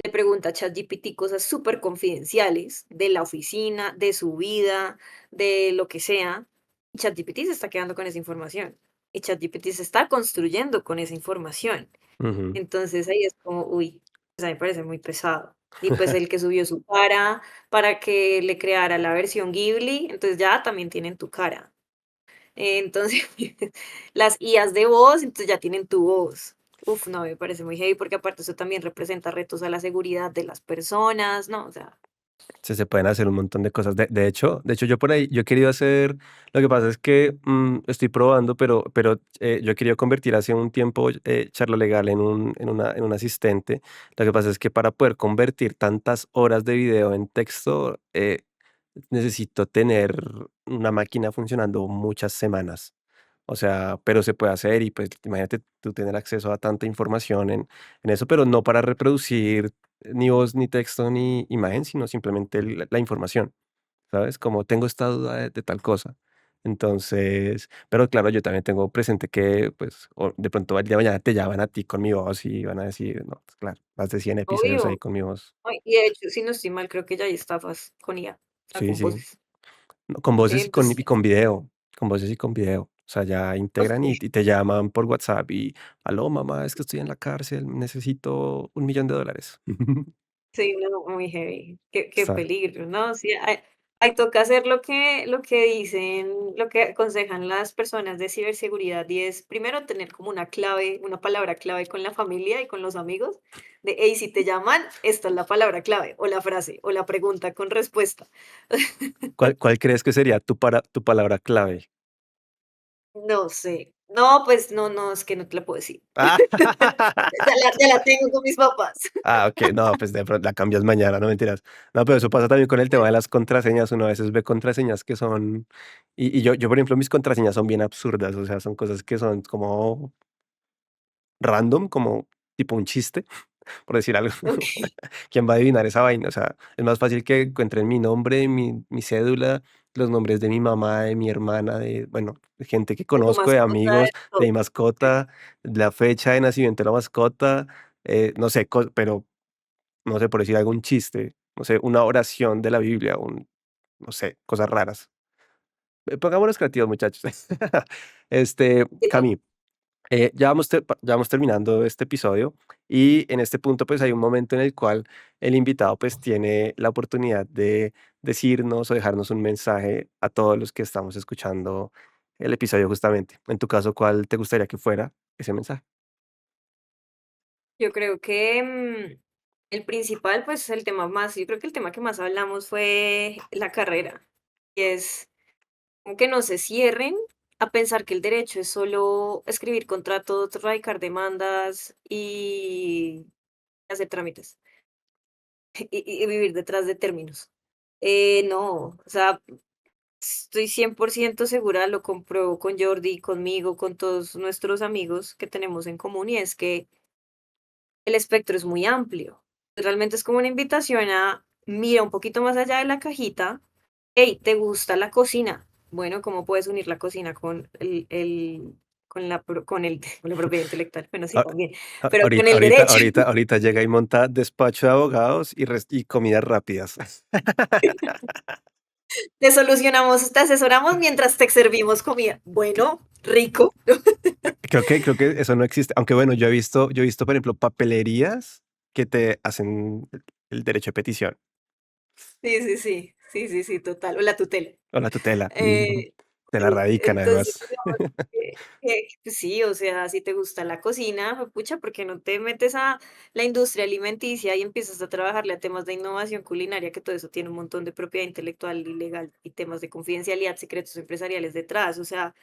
le pregunta a ChatGPT cosas súper confidenciales de la oficina, de su vida, de lo que sea. Y ChatGPT se está quedando con esa información. Y ChatGPT se está construyendo con esa información. Ujú. Entonces ahí es como, uy, pues a mí me parece muy pesado. Y pues el que subió su cara para que le creara la versión Ghibli, entonces ya también tienen tu cara. Entonces, las IAs de voz, entonces ya tienen tu voz. Uf, no, me parece muy heavy porque aparte eso también representa retos a la seguridad de las personas, ¿no? O sea, Sí, se pueden hacer un montón de cosas. De hecho, yo por ahí, yo he querido hacer, lo que pasa es que estoy probando, pero yo he querido convertir hace un tiempo charla legal en un asistente. Lo que pasa es que para poder convertir tantas horas de video en texto, necesito tener una máquina funcionando muchas semanas. O sea, pero se puede hacer y pues imagínate tú tener acceso a tanta información en eso, pero no para reproducir ni voz, ni texto, ni imagen, sino simplemente la información, ¿sabes? Como tengo esta duda de tal cosa. Entonces, pero claro, yo también tengo presente que, pues, de pronto el día de mañana te llaman a ti con mi voz y van a decir, no, pues claro, más de 100 episodios ahí obvio. con mi voz. Ay, y de hecho, si no estoy mal, creo que ya hay estafas con IA, o sea, Sí, con sí. voces. No, con voces Entonces, y con video, con voces y con video. O sea, ya integran y te llaman por WhatsApp y: "Aló, mamá, es que estoy en la cárcel, necesito $1.000.000". sí, no, muy heavy. Qué Exacto. peligro, ¿no? Sí, ahí toca hacer lo que dicen, lo que aconsejan las personas de ciberseguridad, y es primero tener como una clave, una palabra clave con la familia y con los amigos, de, hey, si te llaman, esta es la palabra clave, o la frase, o la pregunta con respuesta. ¿Cuál crees que sería tu palabra clave? No sé. No, pues no, no, es que no te la puedo decir. Ah. Ya la tengo con mis papás. Ah, okey. No, pues de pronto la cambias mañana, no, mentiras. No, pero eso pasa también con el tema de las contraseñas. Uno a veces ve contraseñas que son yo, por ejemplo, mis contraseñas son bien absurdas, o sea, son cosas que son como random, como tipo un chiste, por decir algo. Ok. ¿Quién va a adivinar esa vaina? O sea, es más fácil que encuentren mi nombre, mi cédula, los nombres de mi mamá, de mi hermana, bueno, de gente que De tu conozco, de mascota, de amigos, de mi todo. Sí. mascota, la fecha de nacimiento de la mascota, no sé, pero no sé, por decir algún chiste, no sé, una oración de la Biblia, no sé, cosas raras. Pongámonos creativos, muchachos. Cami, ya vamos terminando este episodio y en este punto pues hay un momento en el cual el invitado pues tiene la oportunidad de decirnos o dejarnos un mensaje a todos los que estamos escuchando el episodio justamente. En tu caso, ¿cuál te gustaría que fuera ese mensaje? Yo creo que el principal, pues el tema más, yo creo que el tema que más hablamos fue la carrera. Y es como que no se cierren a pensar que el derecho es solo escribir contratos, radicar demandas y hacer trámites y vivir detrás de términos. No, o sea, estoy 100% segura, lo compruebo con Jordi, conmigo, con todos nuestros amigos que tenemos en común, y es que el espectro es muy amplio. Realmente es como una invitación a mira un poquito más allá de la cajita. Hey, ¿te gusta la cocina? Bueno, ¿cómo puedes unir la cocina con con la propiedad intelectual? Bueno, sí, A- también, pero con Ahorita, el ahorita, derecho. ahorita, ahorita llega y monta despacho de abogados y comidas rápidas. Te solucionamos, te asesoramos mientras te servimos comida. Bueno, rico. Creo que eso no existe. Aunque bueno, yo he visto, por ejemplo, papelerías que te hacen el derecho de petición Sí, sí, sí, sí, sí, sí, total. O la tutela. o la tutela. Eh, Te la sí, radican entonces, además. digamos pues sí, o sea, si te gusta la cocina, pucha, ¿por qué no te metes a la industria alimenticia y empiezas a trabajarle a temas de innovación culinaria, que todo eso tiene un montón de propiedad intelectual y legal y temas de confidencialidad, secretos empresariales detrás? O sea,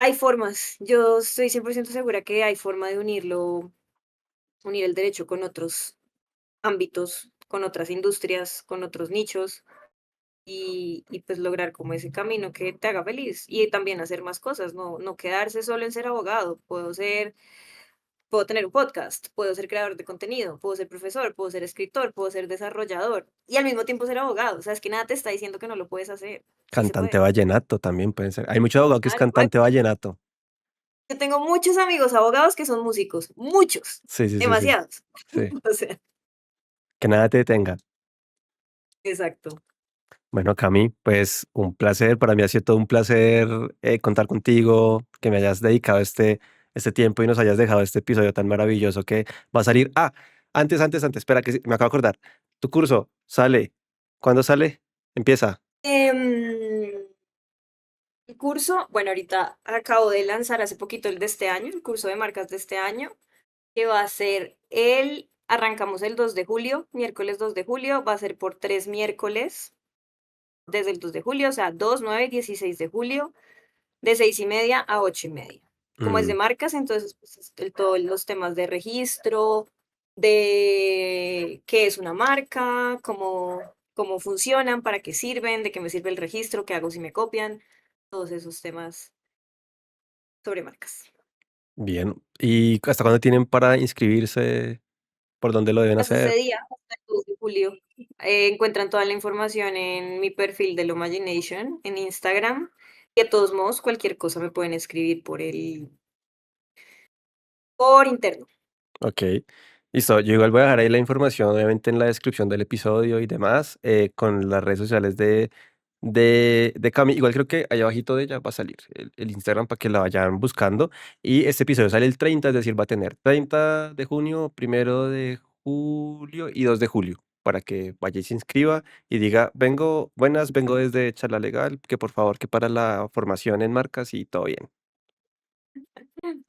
hay formas. Yo estoy 100% segura que hay forma de unir el derecho con otros ámbitos, con otras industrias, con otros nichos y pues lograr como ese camino que te haga feliz y también hacer más cosas, no quedarse solo en ser abogado. Puedo tener un podcast, puedo ser creador de contenido, puedo ser profesor, puedo ser escritor, puedo ser desarrollador y al mismo tiempo ser abogado. O sea, es que nada te está diciendo que no lo puedes hacer. Sí se Cantante puede. vallenato también puede ser. Hay mucho abogado que es Tal cual. cantante vallenato. Yo tengo muchos amigos abogados que son músicos, muchos, Sí, sí, sí, sí. demasiados. Sí. O sea, Que nada te detenga. exacto. Bueno, Cami, pues un placer. Para mí ha sido todo un placer contar contigo, que me hayas dedicado este tiempo y nos hayas dejado este episodio tan maravilloso que va a salir. Ah, antes, espera, que me acabo de acordar. Tu curso sale. ¿Cuándo sale? Empieza. Em, el curso, bueno, ahorita acabo de lanzar hace poquito el de este año, el curso de marcas de este año, que va a ser arrancamos el 2 de julio, miércoles 2 de julio, va a ser por 3 miércoles, desde el 2 de julio, o sea, 2, 9 y 16 de julio, de 6:30 a 8:30. Como es de Mm, marcas, entonces, pues, todos los temas de registro, de qué es una marca, cómo funcionan, para qué sirven, de qué me sirve el registro, qué hago si me copian, todos esos temas sobre marcas. bien. ¿Y hasta cuándo tienen para inscribirse? ¿Por dónde lo deben Hasta ese hacer? día, hasta el 2 de julio, encuentran toda la información en mi perfil de Lomagination en Instagram. Y de todos modos, cualquier cosa me pueden escribir por interno. Ok, listo. Yo igual voy a dejar ahí la información, obviamente, en la descripción del episodio y demás, con las redes sociales de Cami. Igual creo que ahí abajito de ella va a salir el Instagram para que la vayan buscando. Y este episodio sale el 30, es decir, va a tener 30 de junio, 1 de julio y 2 de julio, para que vaya y se inscriba y diga, vengo, buenas, vengo desde Charla Legal, que por favor, que para la formación en marcas y todo bien.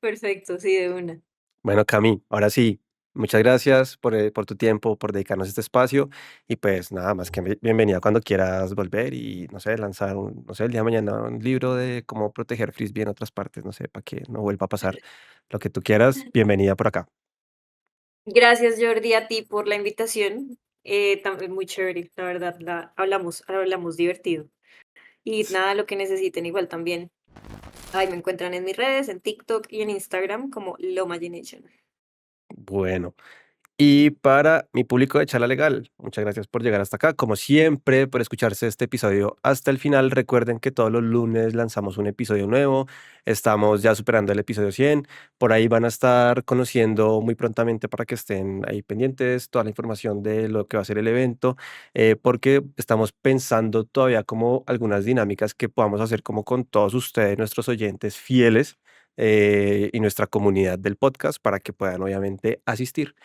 Perfecto, sí, de una. Bueno, Cami, ahora sí, muchas gracias por tu tiempo, por dedicarnos este espacio y pues nada más que bienvenida cuando quieras volver y no sé, lanzar no sé, el día de mañana un libro de cómo proteger frisbee en otras partes, no sé, para que no vuelva a pasar lo que tú quieras, bienvenida por acá. Gracias, Jordi, a ti por la invitación. También muy chévere, la verdad, hablamos divertido. Y nada, lo que necesiten, igual también. Ahí me encuentran en mis redes, en TikTok y en Instagram como Lomagination. Bueno. Y para mi público de Charla Legal, muchas gracias por llegar hasta acá. Como siempre, por escucharse este episodio hasta el final. Recuerden que todos los lunes lanzamos un episodio nuevo. Estamos ya superando el episodio 100. Por ahí van a estar conociendo muy prontamente para que estén ahí pendientes toda la información de lo que va a ser el evento, porque estamos pensando todavía como algunas dinámicas que podamos hacer como con todos ustedes, nuestros oyentes fieles, y nuestra comunidad del podcast para que puedan obviamente asistir.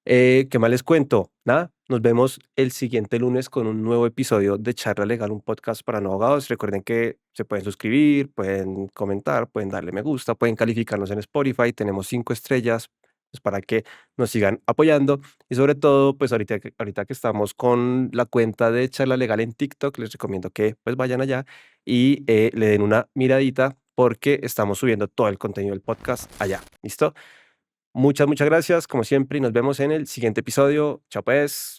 ¿Qué más les cuento? Nada, nos vemos el siguiente lunes con un nuevo episodio de Charla Legal, un podcast para no abogados. Recuerden que se pueden suscribir, pueden comentar, pueden darle me gusta, pueden calificarnos en Spotify. Tenemos 5 estrellas pues, para que nos sigan apoyando. Y sobre todo, pues ahorita que estamos con la cuenta de Charla Legal en TikTok, les recomiendo que pues vayan allá y le den una miradita porque estamos subiendo todo el contenido del podcast allá. ¿Listo? Muchas gracias, como siempre, y nos vemos en el siguiente episodio. Chao, pues.